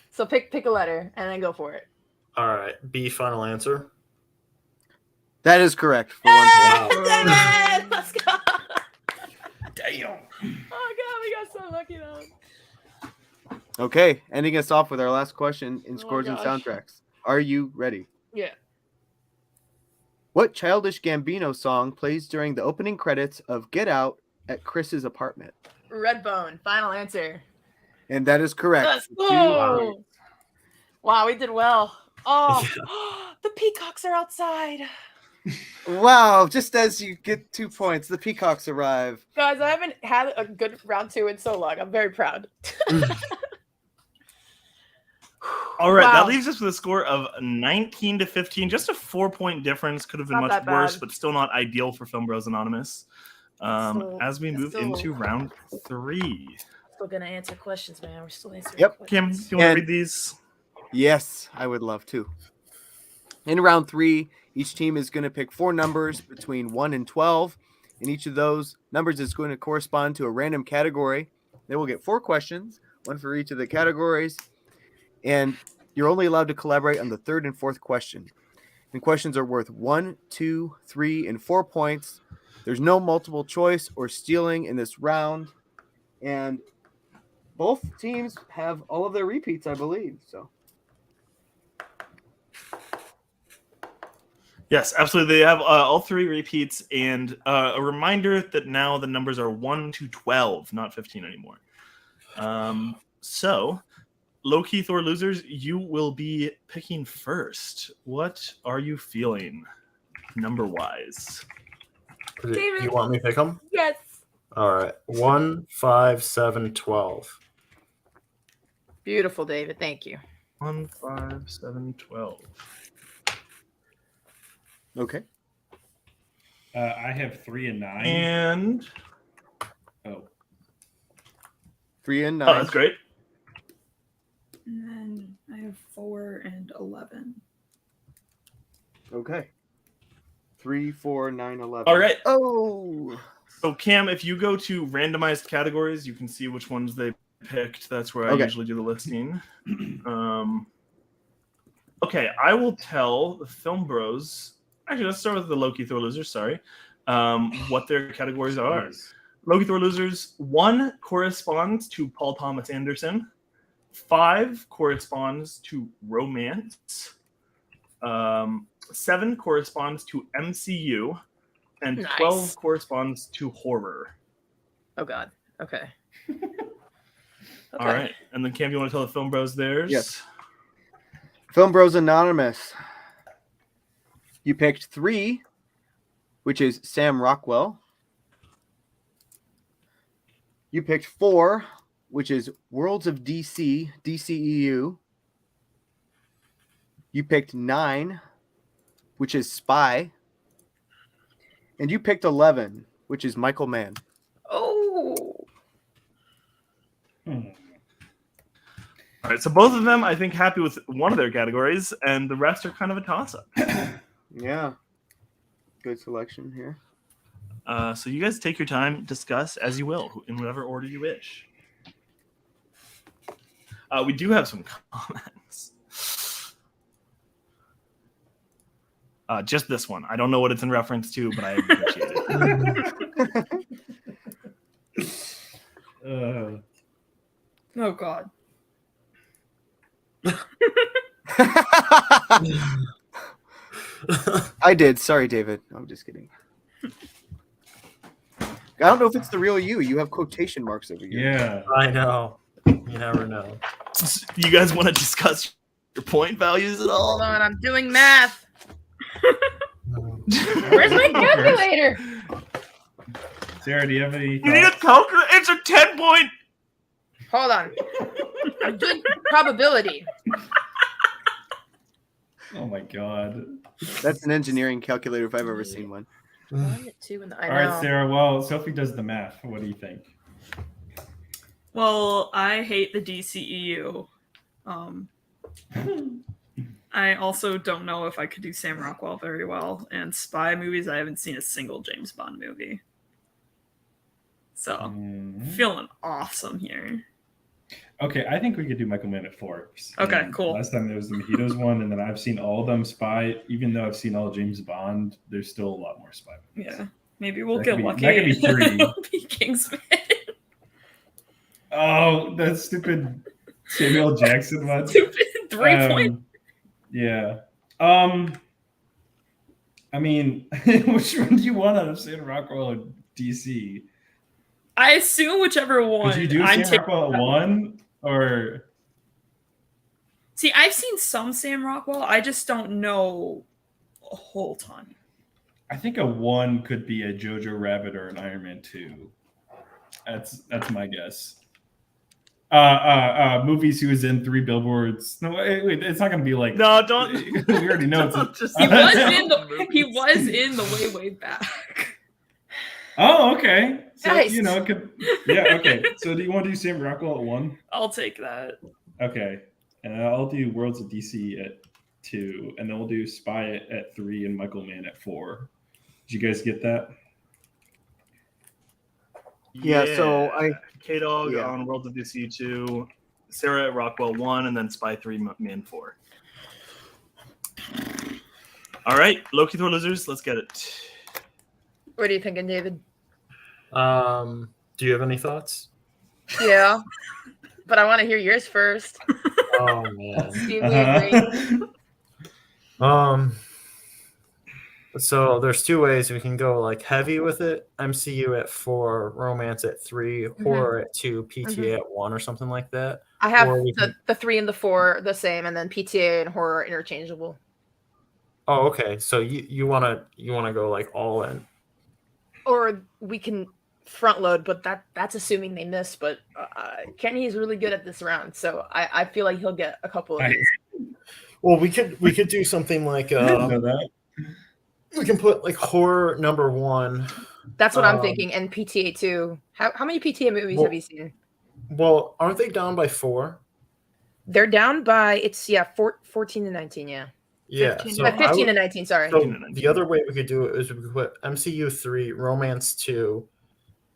So pick a letter and then go for it. All right. B, final answer. That is correct. For one point. David! Let's go! Damn. Oh god, we got so lucky though. Okay, ending us off with our last question in Oh scores and gosh. soundtracks. Are you ready? Yeah. What Childish Gambino song plays during the opening credits of Get Out at Chris's apartment? Redbone, final answer. And that is correct. Let's Two go! Wow, we did well. Oh, the peacocks are outside. Wow, just as you get 2 points, the peacocks arrive. Guys, I haven't had a good round 2 in so long. I'm very proud. All right, Wow. that leaves us with a score of 19-15. Just a 4-point difference. Could have been Not much that worse, bad. but still not ideal for Film Bros Anonymous. As we move into round 3. Still gonna answer questions, man. We're still answering Yep. Kim, questions. do you want to And- read these? Yes, I would love to. In round 3, each team is going to pick 4 numbers between 1 and 12, and each of those numbers is going to correspond to a random category. They will get 4 questions, 1 for each of the categories, and you're only allowed to collaborate on the 3rd and 4th question. And questions are worth 1, 2, 3, and 4 points. There's no multiple choice or stealing in this round, and both teams have all of their repeats, I believe. So. Yes, absolutely. They have all 3 repeats, and a reminder that now the numbers are 1 to 12, not 15 anymore. So, Loki Thor Losers, you will be picking first. What are you feeling, number-wise? David. You want me to pick them? Yes. All right. 1, 5, 7, 12. Beautiful, David. Thank you. 1, 5, 7, 12. Okay. I have 3 and 9. And 3 and 9. oh, that's great. And then I have 4 and 11. Okay. 3, 4, 9, 11. All right. Oh. So, Cam, if you go to randomized categories, you can see which ones they picked. That's where I Okay. usually do the listing. Okay, I will tell the Film Bros. Actually, let's start with the Loki Thor Losers. Sorry, what their categories are. Nice. Loki Thor Losers. 1 corresponds to Paul Thomas Anderson. 5 corresponds to romance. 7 corresponds to MCU, and Nice. 12 corresponds to horror. Oh god. Okay. All right, and then Cam, you want to tell the Film Bros theirs? Yes. Film Bros Anonymous. You picked 3, which is Sam Rockwell. You picked 4, which is Worlds of DC, DCEU. You picked 9, which is Spy. And you picked 11, which is Michael Mann. Oh. All right, so both of them, I think, happy with one of their categories, and the rest are kind of a toss-up. Yeah. Good selection here. So you guys take your time, discuss as you will, in whatever order you wish. We do have some comments. Just this one. I don't know what it's in reference to, but I appreciate it. Oh god. I did. Sorry, David. I'm just kidding. I don't know if it's the real you. You have quotation marks over you. Yeah. I know. You never know. You guys want to discuss your point values at all? Hold on, I'm doing math. Where's my calculator? Sarah, do you have any You need a thoughts? calculator? It's a 10-point. Hold on. I'm doing probability. Oh my god. That's an engineering calculator if I've ever seen one. 1, 2, and I All know. right, Sarah. Well, Sophie does the math. What do you think? Well, I hate the DCEU, I also don't know if I could do Sam Rockwell very well. And spy movies, I haven't seen a single James Bond movie. So, feeling awesome here. Okay, I think we could do Michael Mann at 4. Okay, And cool. Last time there was the Mojitos one, and then I've seen all of them. Spy, even though I've seen all James Bond, there's still a lot more Spy movies. Yeah, maybe we'll That get could be- lucky. that could be 3. It'll be Kingsman. Oh, that stupid Samuel Jackson one. Stupid 3 point. Yeah. I mean, which one do you want out of Sam Rockwell and DC? I assume whichever one. Could you do I'm Sam Rockwell at 1? Or See, I've seen some Sam Rockwell. I just don't know a whole ton. I think a 1 could be a Jojo Rabbit or an Iron Man 2. That's my guess. Movies he was in, 3 Billboards. No, wait, it's not gonna be like No, don't. we already know. He was in the way back. Oh, okay. So Nice. it could. Yeah, okay. So do you want to do Sam Rockwell at 1? I'll take that. Okay, and I'll do Worlds of DC at 2, and then we'll do Spy at 3 and Michael Mann at 4. Did you guys get that? Yeah, so K-Dog yeah. on World of DC 2, Sarah at Rockwell 1, and then Spy 3, Man 4. All right, Loki Thor Losers, let's get it. What are you thinking, David? Do you have any thoughts? Yeah, but I want to hear yours first. Oh man. See if we agree. So there's 2 ways we can go like heavy with it. MCU at 4, romance at 3, horror at 2, PTA at 1, or something like that. I have Or we the 3 and the 4 the same, and then PTA and horror interchangeable. Oh, okay. So you wanna go like all in. Or we can front load, but that's assuming they miss. But Kenny is really good at this round, so I feel like he'll get a couple of Nice. these. Well, we could do something like I didn't know that. we can put like horror number 1. That's what I'm thinking, and PTA 2. How many PTA movies have you seen? Well, aren't they down by 4? They're down by 14 to 19, yeah. Yeah. 15 So By I 15 would- to 19, sorry. So the other way we could do it is we could put MCU 3, romance 2,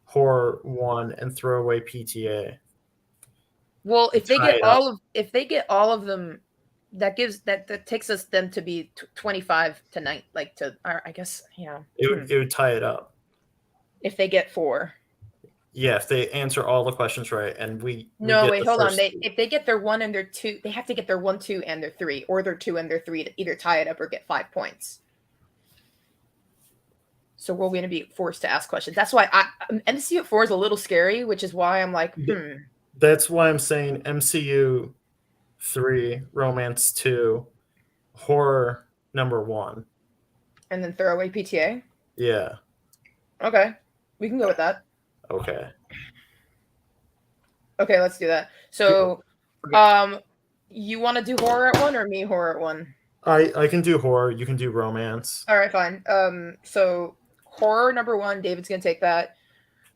horror 1, and throw away PTA. Well, if they tie get it up. all of them, that takes us them to be 25 to 9, like to I guess It would tie it up. if they get 4. Yeah, if they answer all the questions right, and we No, get wait, the hold on. first- If they get their 1 and their 2, they have to get their 1, 2, and their 3, or their 2 and their 3 to either tie it up or get 5 points. So we're going to be forced to ask questions. That's why MCU at 4 is a little scary, which is why I'm like, That's why I'm saying MCU 3, romance 2, horror number 1. and then throw away PTA. Yeah. Okay, we can go with that. Okay. Okay, let's do that. So, you want to do horror at 1 or me horror at 1? I can do horror. You can do romance. All right, fine. So horror number 1, David's gonna take that.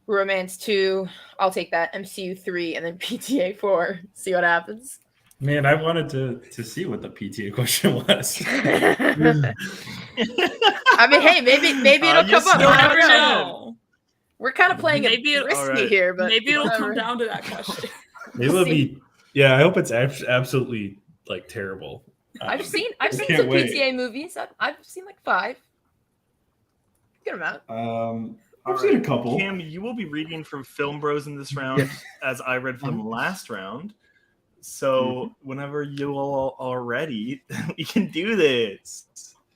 Romance 2, I'll take that. MCU 3, and then PTA 4. See what happens. Man, I wanted to see what the PTA question was. I mean, hey, maybe it'll you come up. still I have don't a know. chance. We're kind of playing Maybe it it- risky alright. here, but Maybe it'll whatever. come down to that question. Maybe it'll be. Yeah, I hope it's absolutely like terrible. I've seen I some can't wait. PTA movies. I've seen like 5. Good amount. I've seen a couple. Cam, you will be reading from Film Bros in this round, as I read from last round. So whenever you all are ready, we can do this.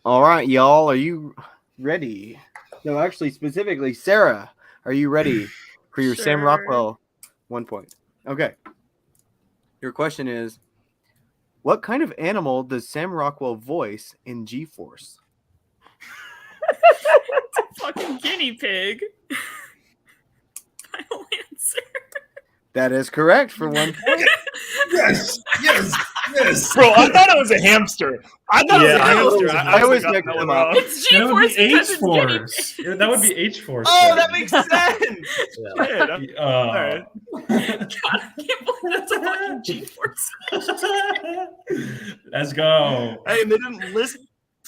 All right, y'all, are you ready? No, actually, specifically, Sarah, are you ready for your Sam Sure. Rockwell 1 point? Okay. Your question is, what kind of animal does Sam Rockwell voice in G-Force? Fucking guinea pig. Final answer. That is correct for 1 point. Yes, yes, yes. Bro, I thought it was a hamster. I thought it was a Yeah, I hamster. always- I always got mix that them one up. wrong. It's That would G-force be because it's guinea H-Force. pigs. That would be H-Force. Oh, then. that makes sense. Yeah. Shit, I'm- all right. God, I can't believe that's a fucking G-force. Let's go. Hey, and they didn't list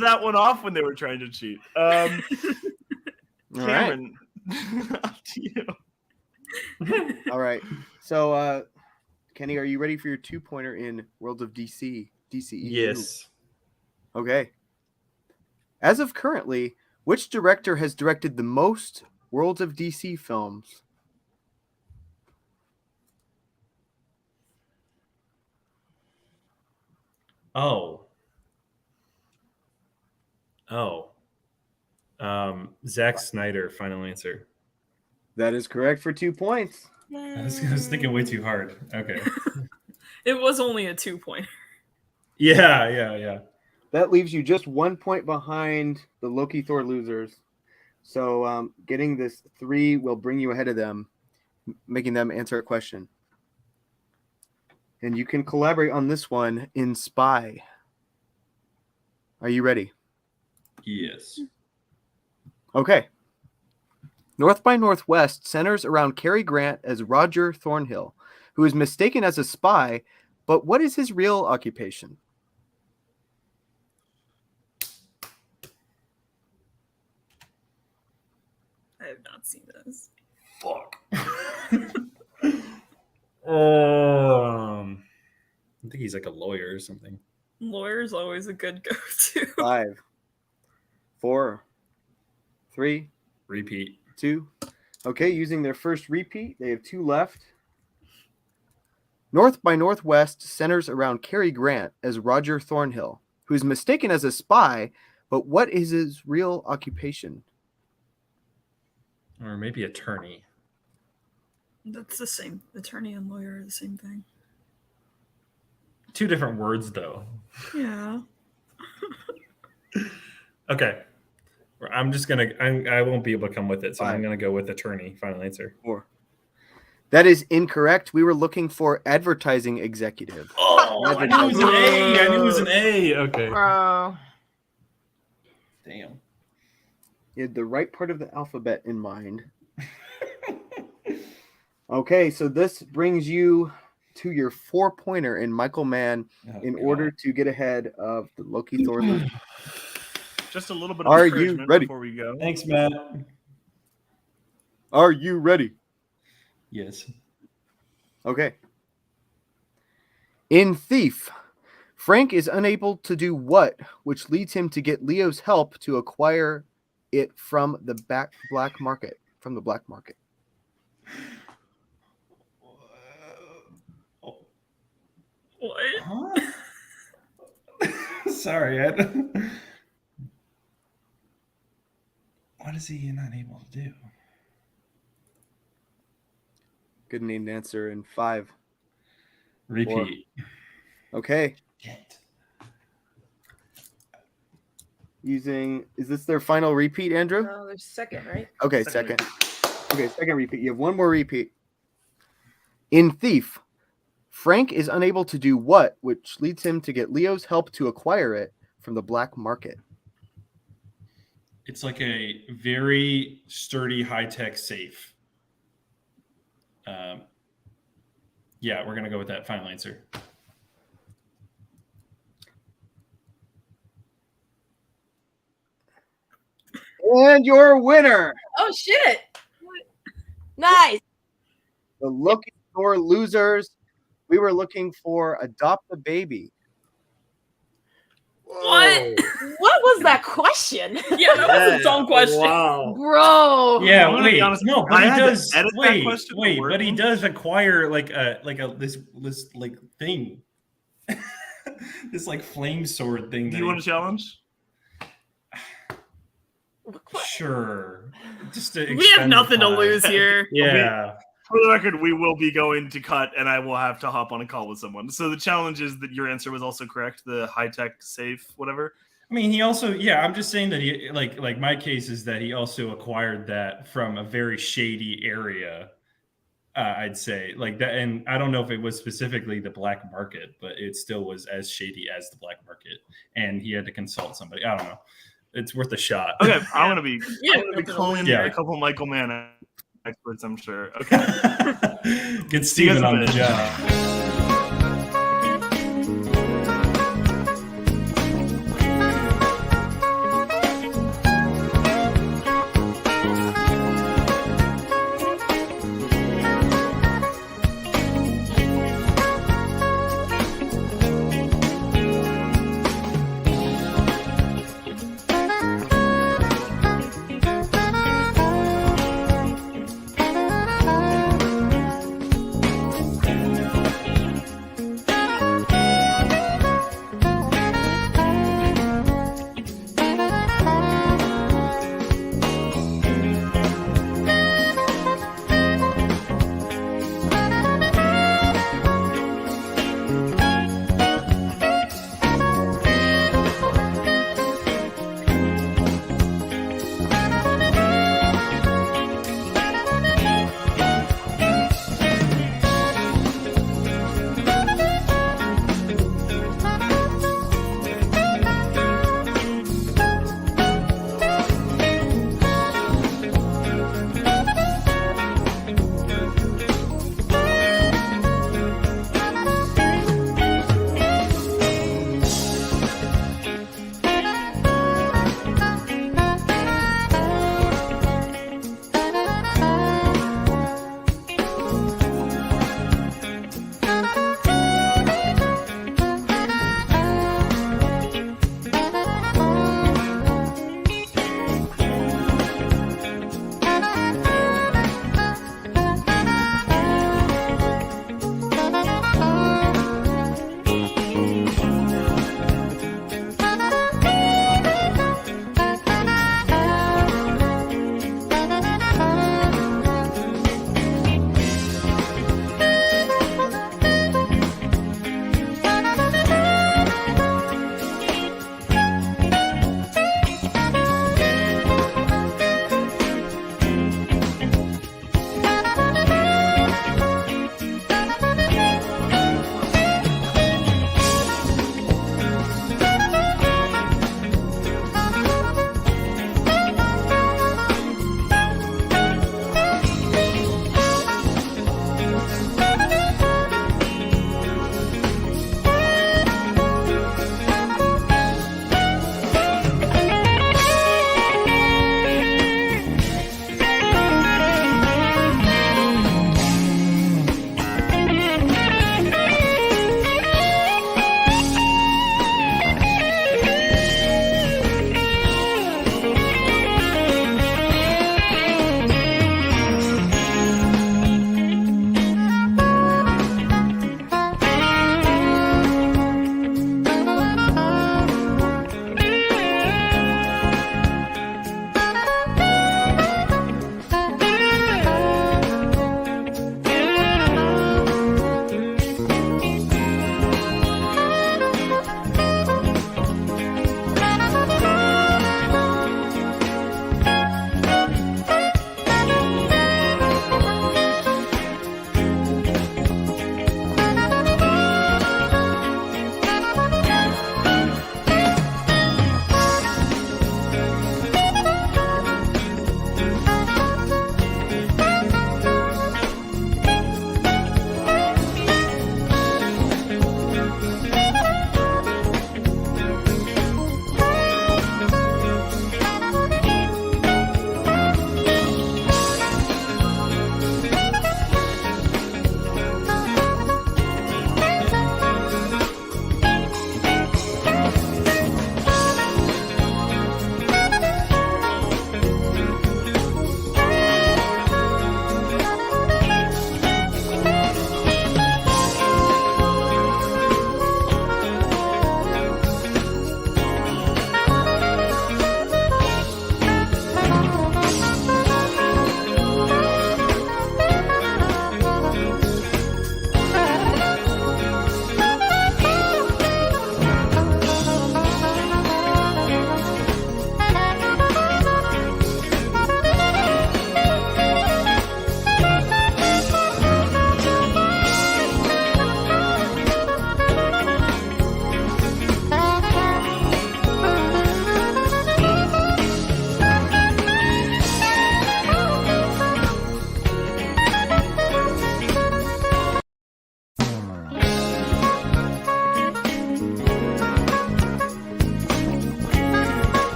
that one off when they were trying to cheat. All right. Cameron, up to you. All right. So, Kenny, are you ready for your 2-pointer in Worlds of DCEU? Yes. Okay. As of currently, which director has directed the most Worlds of DC films? Oh. Zack Snyder, final answer. That is correct for 2 points. I was thinking way too hard. Okay. It was only a 2-pointer. Yeah. That leaves you just 1 point behind the Loki Thor losers. So getting this 3 will bring you ahead of them, making them answer a question. And you can collaborate on this one in Spy. Are you ready? Yes. Okay. North by Northwest centers around Cary Grant as Roger Thornhill, who is mistaken as a spy, but what is his real occupation? I have not seen this. Fuck. I think he's like a lawyer or something. Lawyer's always a good go-to. 5, 4, 3, Repeat. 2. Okay, using their first repeat, they have 2 left. North by Northwest centers around Cary Grant as Roger Thornhill, who is mistaken as a spy, but what is his real occupation? Or maybe attorney. That's the same. Attorney and lawyer are the same thing. 2 different words, though. Yeah. Okay. I'm just going to... I won't be able to come with it, so 5. I'm going to go with attorney. Final answer. 4. That is incorrect. We were looking for advertising executive. Oh, I knew it was an A. I knew it was an A. Okay. Bro. Damn. You had the right part of the alphabet in mind. Okay, so this brings you to your 4-pointer in Michael Mann in order to get ahead of the Loki Thor Loser. Just a little bit of Are you encouragement ready? before we go. Thanks, Matt. Are you ready? Yes. Okay. In Thief, Frank is unable to do what, which leads him to get Leo's help to acquire it from the black market. From the black market. What? Huh? Sorry. What is he not able to do? Good named answer in 5. Repeat. Okay. Shit. Is this their final repeat, Andrew? No, there's second, right? Okay, second. Okay, second repeat. You have one more repeat. In Thief, Frank is unable to do what, which leads him to get Leo's help to acquire it from the black market. It's like a very sturdy, high-tech safe. Yeah, we're going to go with that final answer. And your winner, Oh shit! Nice. the Loki Thor Losers. We were looking for Adopt a Baby. What? What was that question? Yeah, that was a dumb question. Wow. Bro. Yeah, I'm gonna be wait, honest, no, I but he had to does. edit that Wait, question to wait, word but he one. does acquire like a this like thing, this like flame sword thing. Do you want a challenge? Sure. Just to We have extend the nothing to time. lose here. Yeah. For the record, we will be going to cut, and I will have to hop on a call with someone. So the challenge is that your answer was also correct. The high-tech safe, whatever. I mean, he also, yeah, I'm just saying that he, like my case is that he also acquired that from a very shady area. I'd say like that. And I don't know if it was specifically the black market, but it still was as shady as the black market. And he had to consult somebody. I don't know. It's worth a shot. Okay, I'm gonna be Yeah, calling yeah. a couple Michael Mann experts, I'm sure. Okay. Get Steven on the job.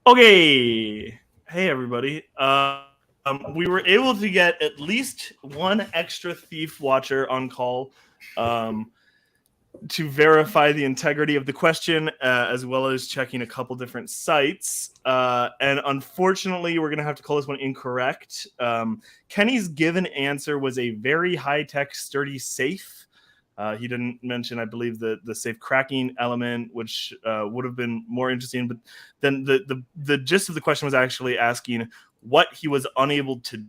Okay. Hey, everybody. We were able to get at least one extra thief watcher on call to verify the integrity of the question, as well as checking a couple different sites. And unfortunately, we're going to have to call this one incorrect. Kenny's given answer was a very high-tech, sturdy safe. He didn't mention, I believe, the safe cracking element, which would have been more interesting. But then the gist of the question was actually asking what he was unable to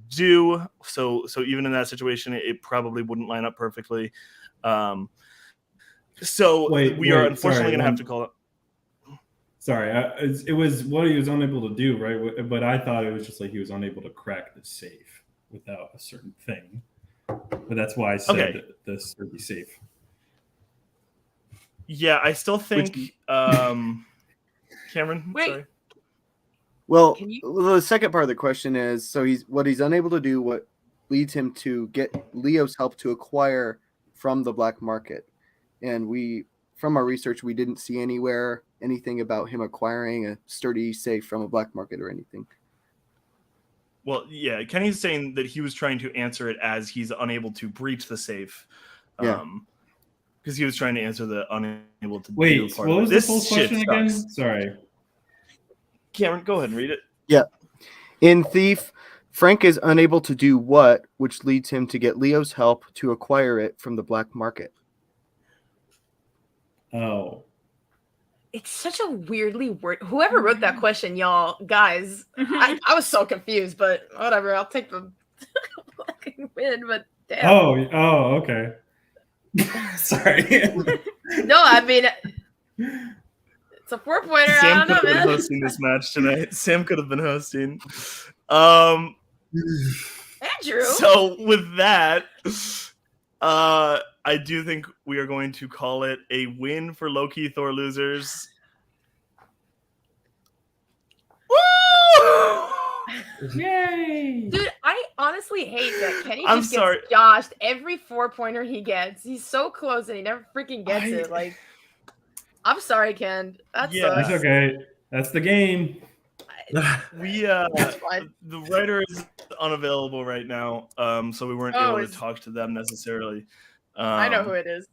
do. So even in that situation, it probably wouldn't line up perfectly. So we are unfortunately going to have to call it. Sorry, it was what he was unable to do, right? But I thought it was just like he was unable to crack the safe without a certain thing. But that's why I said the sturdy safe. Yeah, I still think Cameron. Wait. Sorry. Well, the second part of the question is, so he's unable to do, what leads him to get Leo's help to acquire from the black market. And from our research, we didn't see anywhere anything about him acquiring a sturdy safe from a black market or anything. Well, yeah, Kenny's saying that he was trying to answer it as he's unable to breach the safe. Because he was trying to answer the unable to do part what of was it. the full question again? Sorry. Cameron, go ahead and read it. Yeah. In Thief, Frank is unable to do what, which leads him to get Leo's help to acquire it from the black market. Oh. It's such a weirdly word. Whoever wrote that question, y'all, guys, I was so confused, but whatever. I'll take the fucking win, but damn. Oh, okay. Sorry. No, I mean, it's a 4-pointer. I Sam don't know, could have man. been hosting this match tonight. Sam could have been hosting. Andrew. So with that, I do think we are going to call it a win for Loki Thor Losers. Woo! Yay! Dude, I honestly hate that Kenny I'm just sorry. gets joshed every 4-pointer he gets. He's so close and he never freaking gets it. Like, I'm sorry, Ken. That It's sucks. okay. That's the game. We That's fine. the writer is unavailable right now, so we weren't able to talk to them necessarily. I know who it is.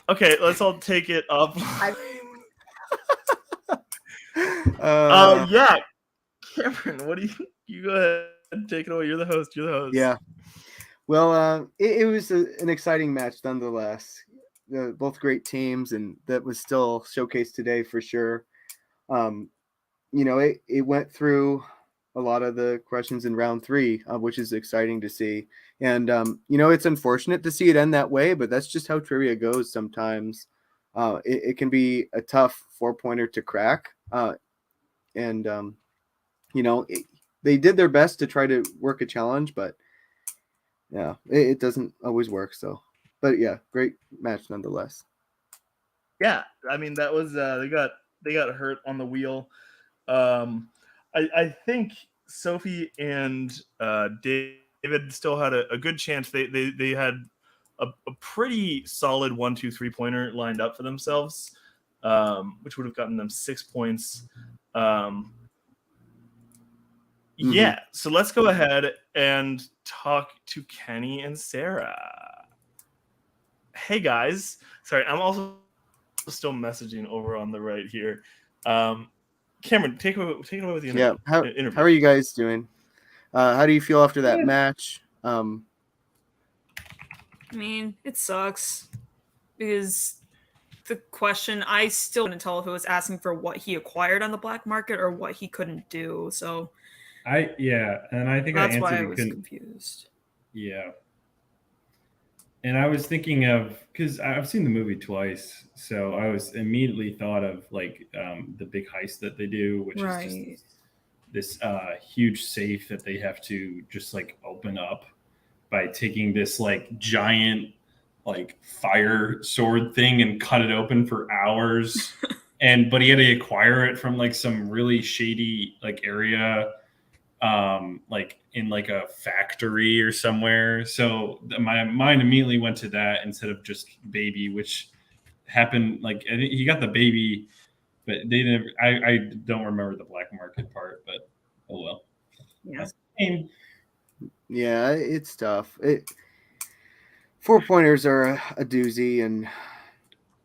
Okay, let's all take it up. Yeah, Cameron, what do you go ahead and take it away? You're the host. Yeah. Well, it was an exciting match nonetheless. Both great teams, and that was still showcased today for sure. It went through a lot of the questions in round 3, which is exciting to see. And, it's unfortunate to see it end that way, but that's just how trivia goes sometimes. It can be a tough 4-pointer to crack. They did their best to try to work a challenge, but yeah, it doesn't always work. So, but yeah, great match nonetheless. Yeah, I mean that was they got hurt on the wheel. I think Sophie and David still had a good chance. They had a pretty solid 1, 2, 3-pointer lined up for themselves, which would have gotten them 6 points. Yeah, so let's go ahead and talk to Kenny and Sarah. Hey guys, sorry, I'm also still messaging over on the right here. Cameron, take it away with the interview. Yeah, how are you guys doing? How do you feel after that match? I mean, it sucks because the question, I still couldn't tell if it was asking for what he acquired on the black market or what he couldn't do. So and I think that's I answered why I was confused. Yeah. And I was thinking of, because I've seen the movie twice, so I was immediately thought of like the big heist that they do, which is just this huge safe that they have to just like open up by taking this like giant like fire sword thing and cut it open for hours. But he had to acquire it from like some really shady like area, like in like a factory or somewhere. So my mind immediately went to that instead of just baby, which happened like I think he got the baby but they never. I don't remember the black market part, but oh well. Yeah. That's the game. Yeah, it's tough. 4-pointers are a doozy, and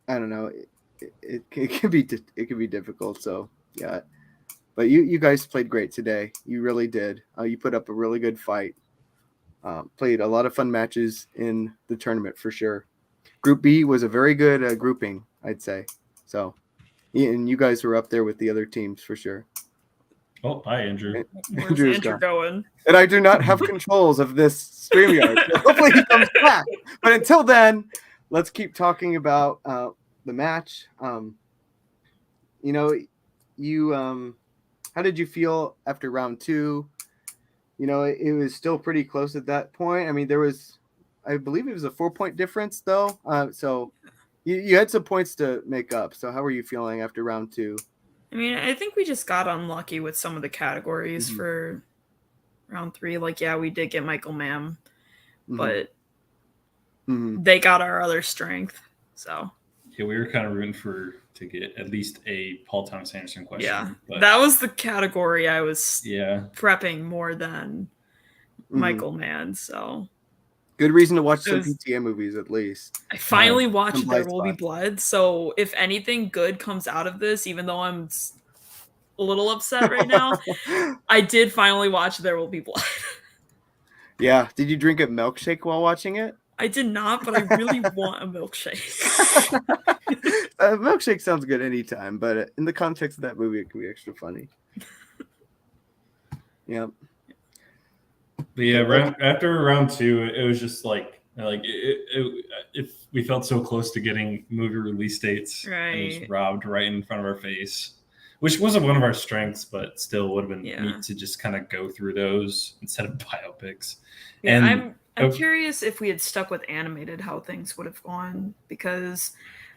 I don't know. It can be difficult. So yeah, but you guys played great today. You really did. You put up a really good fight. Played a lot of fun matches in the tournament for sure. Group B was a very good grouping, I'd say. So, and you guys were up there with the other teams for sure. Oh, hi, Andrew. Where's Andrew's Andrew gone. going? And I do not have controls of this StreamYard. So hopefully he comes back. But until then, let's keep talking about the match. You know, how did you feel after round 2? You know, it was still pretty close at that point. I mean, I believe it was a 4-point difference though. So you had some points to make up. So how were you feeling after round 2? I mean, I think we just got unlucky with some of the categories for round 3. Like, yeah, we did get Michael Mann, but they got our other strength. So yeah, we were kind of rooting to get at least a Paul Thomas Anderson question. Yeah, but that was the category I was prepping more than Michael Mann. So good reason to watch some PTA movies at least. I finally watched There Will Be Blood. So if anything good comes out of this, even though I'm a little upset right now, I did finally watch There Will Be Blood. Yeah. Did you drink a milkshake while watching it? I did not, but I really want a milkshake. A milkshake sounds good anytime, but in the context of that movie, it can be extra funny. Yeah. But yeah, after round 2, it was just if we felt so close to getting movie release dates, and it was robbed right in front of our face, which wasn't one of our strengths, but still would have been neat to just kind of go through those instead of biopics. Yeah, and I'm curious if we had stuck with animated, how things would have gone, because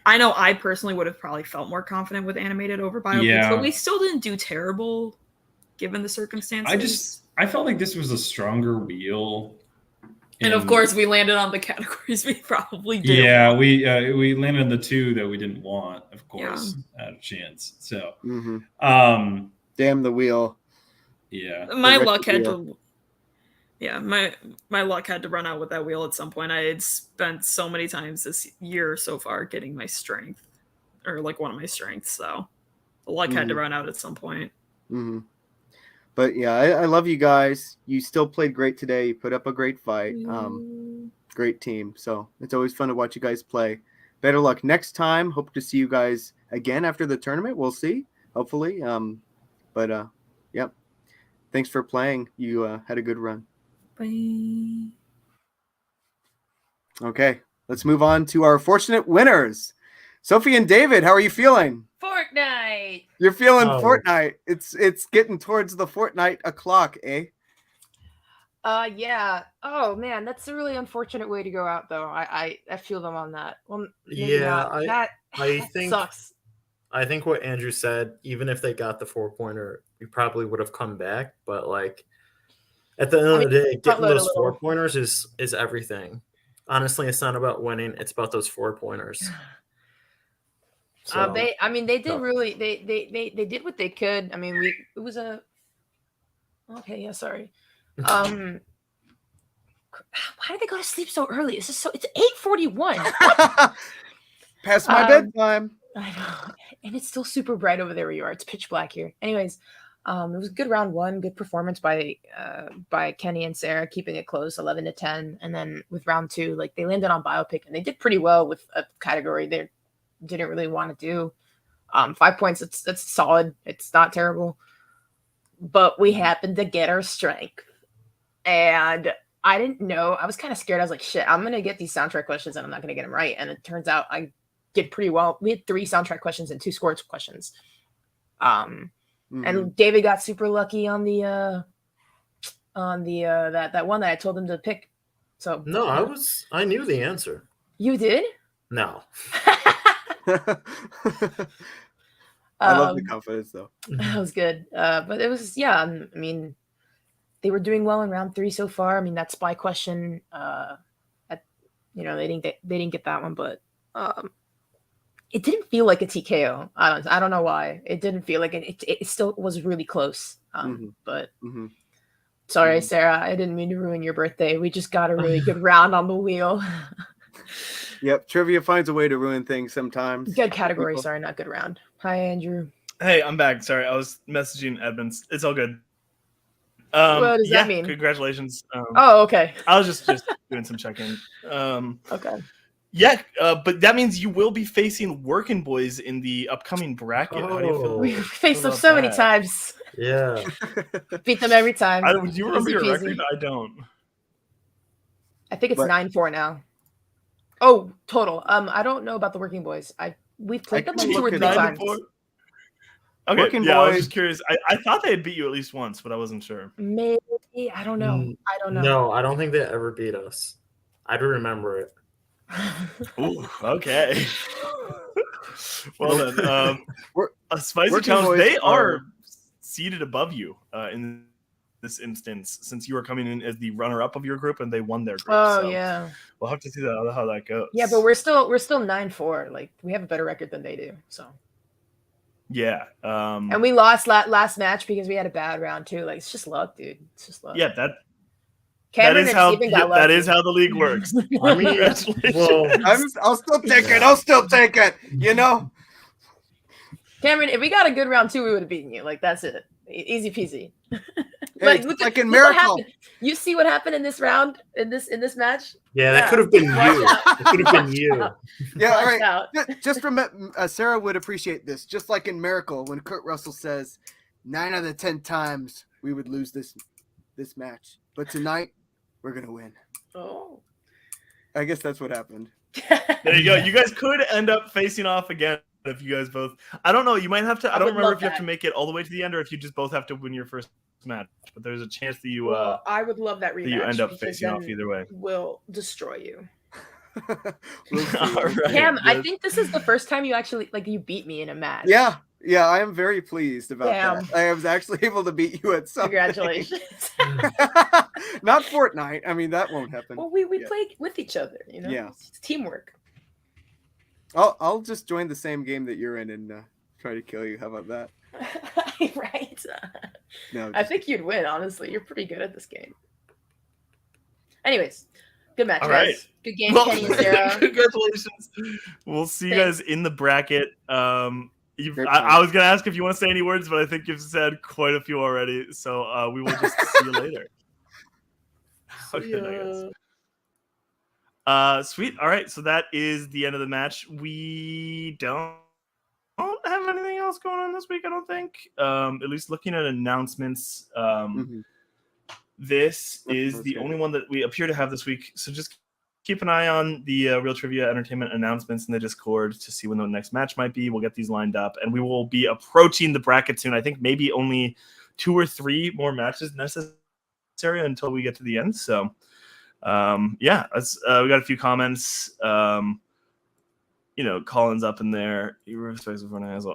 I know I personally would have probably felt more confident with animated over biopics, but we still didn't do terrible given the circumstances. I felt like this was a stronger wheel. And of course, we landed on the categories we probably did. Yeah, we landed on the 2 that we didn't want, of course, out of chance. So, damn the wheel. Yeah, my luck had to. Yeah, my luck had to run out with that wheel at some point. I had spent so many times this year so far getting my strength, or like one of my strengths. So the luck had to run out at some point. But yeah, I love you guys. You still played great today. You put up a great fight. Great team. So it's always fun to watch you guys play. Better luck next time. Hope to see you guys again after the tournament. We'll see. Hopefully. Yep. Thanks for playing. You had a good run. Bye. Okay, let's move on to our fortunate winners. Sophie and David, how are you feeling? Fortnite. You're feeling Fortnite. It's getting towards the Fortnite o'clock, eh? Yeah. Oh man, that's a really unfortunate way to go out though. I feel them on that. Well, yeah, I think sucks. I think what Andrew said, even if they got the 4-pointer, we probably would have come back. But like at the end of the day, getting those 4-pointers is everything. Honestly, it's not about winning; it's about those 4-pointers. So, they did really they did what they could. I mean, it was a okay. Yeah, sorry. Why did they go to sleep so early? It's 8:41. Past my bedtime. I know, and it's still super bright over there where you are. It's pitch black here. Anyways, it was a good round 1, good performance by Kenny and Sarah, keeping it close, 11-10. And then with round 2, like they landed on biopic, and they did pretty well with a category they didn't really want to do. 5 points, that's solid. It's not terrible, but we happened to get our strength, and I didn't know. I was kind of scared. I was like, shit, I'm gonna get these soundtrack questions, and I'm not gonna get them right. And it turns out I did pretty well. We had 3 soundtrack questions and 2 scores questions. And David got super lucky on the that one that I told him to pick. So no, I knew the answer. You did? No. I love the confidence though. That was good. But it was I mean, they were doing well in round 3 so far. I mean, that spy question, they didn't get that one, but it didn't feel like a TKO. I don't know why. It didn't feel like it. It still was really close. But sorry, Sarah, I didn't mean to ruin your birthday. We just got a really good round on the wheel. Yep, trivia finds a way to ruin things sometimes. Good category, sorry, not good round. Hi, Andrew. Hey, I'm back. Sorry, I was messaging Edmonds. It's all good. What does that mean? Congratulations. Oh, okay. I was just doing some check-in. Okay. Yeah, but that means you will be facing Working Boys in the upcoming bracket. How do you feel? We faced them so many times. Yeah. Beat them every time. Do you remember your record? I don't. I think it's 9-4 now. Oh, total. I don't know about the Working Boys. We've played them 2 or 3 times. Okay, Working yeah, I was Boys. just curious. I thought they had beat you at least once, but I wasn't sure. Maybe. I don't know. I don't know. No, I don't think they ever beat us. I do remember it. Ooh, okay. Well then, a spicy Working challenge. Boys They are are seated above you in this instance, since you are coming in as the runner-up of your group, and they won their group. Oh so yeah. We'll have to see how that goes. Yeah, but we're still 9-4. Like we have a better record than they do. So. Yeah. And we lost last match because we had a bad round too. Like it's just luck, dude. It's just luck. Yeah, that Cameron is how that is how the league works. I mean, well, I'll still take it. I'll still take it. You know. Cameron, if we got a good round 2, we would have beaten you. Like that's it. Easy peasy. Hey, like in Miracle. You see what happened in this round in this match? Yeah, that could have been you. It could have been you. Yeah, all right. Just from Sarah would appreciate this. Just like in Miracle, when Kurt Russell says, 9 out of 10 times we would lose this match, but tonight we're gonna win. Oh, I guess that's what happened. There you go. You guys could end up facing off again if you guys both. I don't know. You might have to. I don't remember if you have to make it all the way to the end or if you just both have to win your first match. But there's a chance that you. I would love that rematch. That you end up facing off either way. We'll destroy you. All right, Cam, I think this is the first time you actually you beat me in a match. Yeah, I am very pleased about that. I was actually able to beat you at something. Congratulations. Not Fortnite. I mean, that won't happen. Well, we play with each other, you know. Yeah, it's teamwork. I'll just join the same game that you're in and try to kill you. How about that? Right. No, I think you'd win. Honestly, you're pretty good at this game. Anyways, good match, all guys. Right. Good game, Kenny and Sarah. Congratulations. We'll see you guys in the bracket. I was gonna ask if you want to say any words, but I think you've said quite a few already. So we will just see you later. Okay, sweet. All right, so that is the end of the match. We don't have anything else going on this week, I don't think. At least looking at announcements, this is the only one that we appear to have this week. So just keep an eye on the Real Trivia Entertainment announcements in the Discord to see when the next match might be. We'll get these lined up, and we will be approaching the bracket soon. I think maybe only 2 or 3 more matches necessary until we get to the end. So, we got a few comments. Colin's up in there.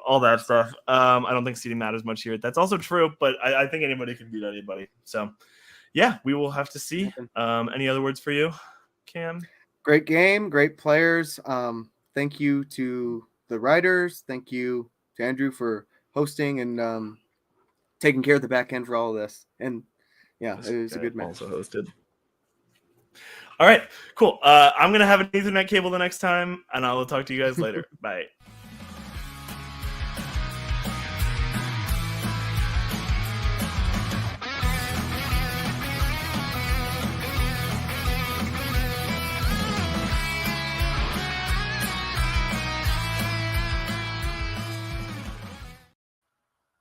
All that stuff. I don't think seeding matters much here. That's also true, but I think anybody can beat anybody. So, yeah, we will have to see. Any other words for you, Cam? Great game, great players. Thank you to the writers. Thank you to Andrew for hosting and taking care of the back end for all of this. And yeah, it was a good match. Also hosted. All right, cool. I'm going to have an Ethernet cable the next time, and I will talk to you guys later. Bye.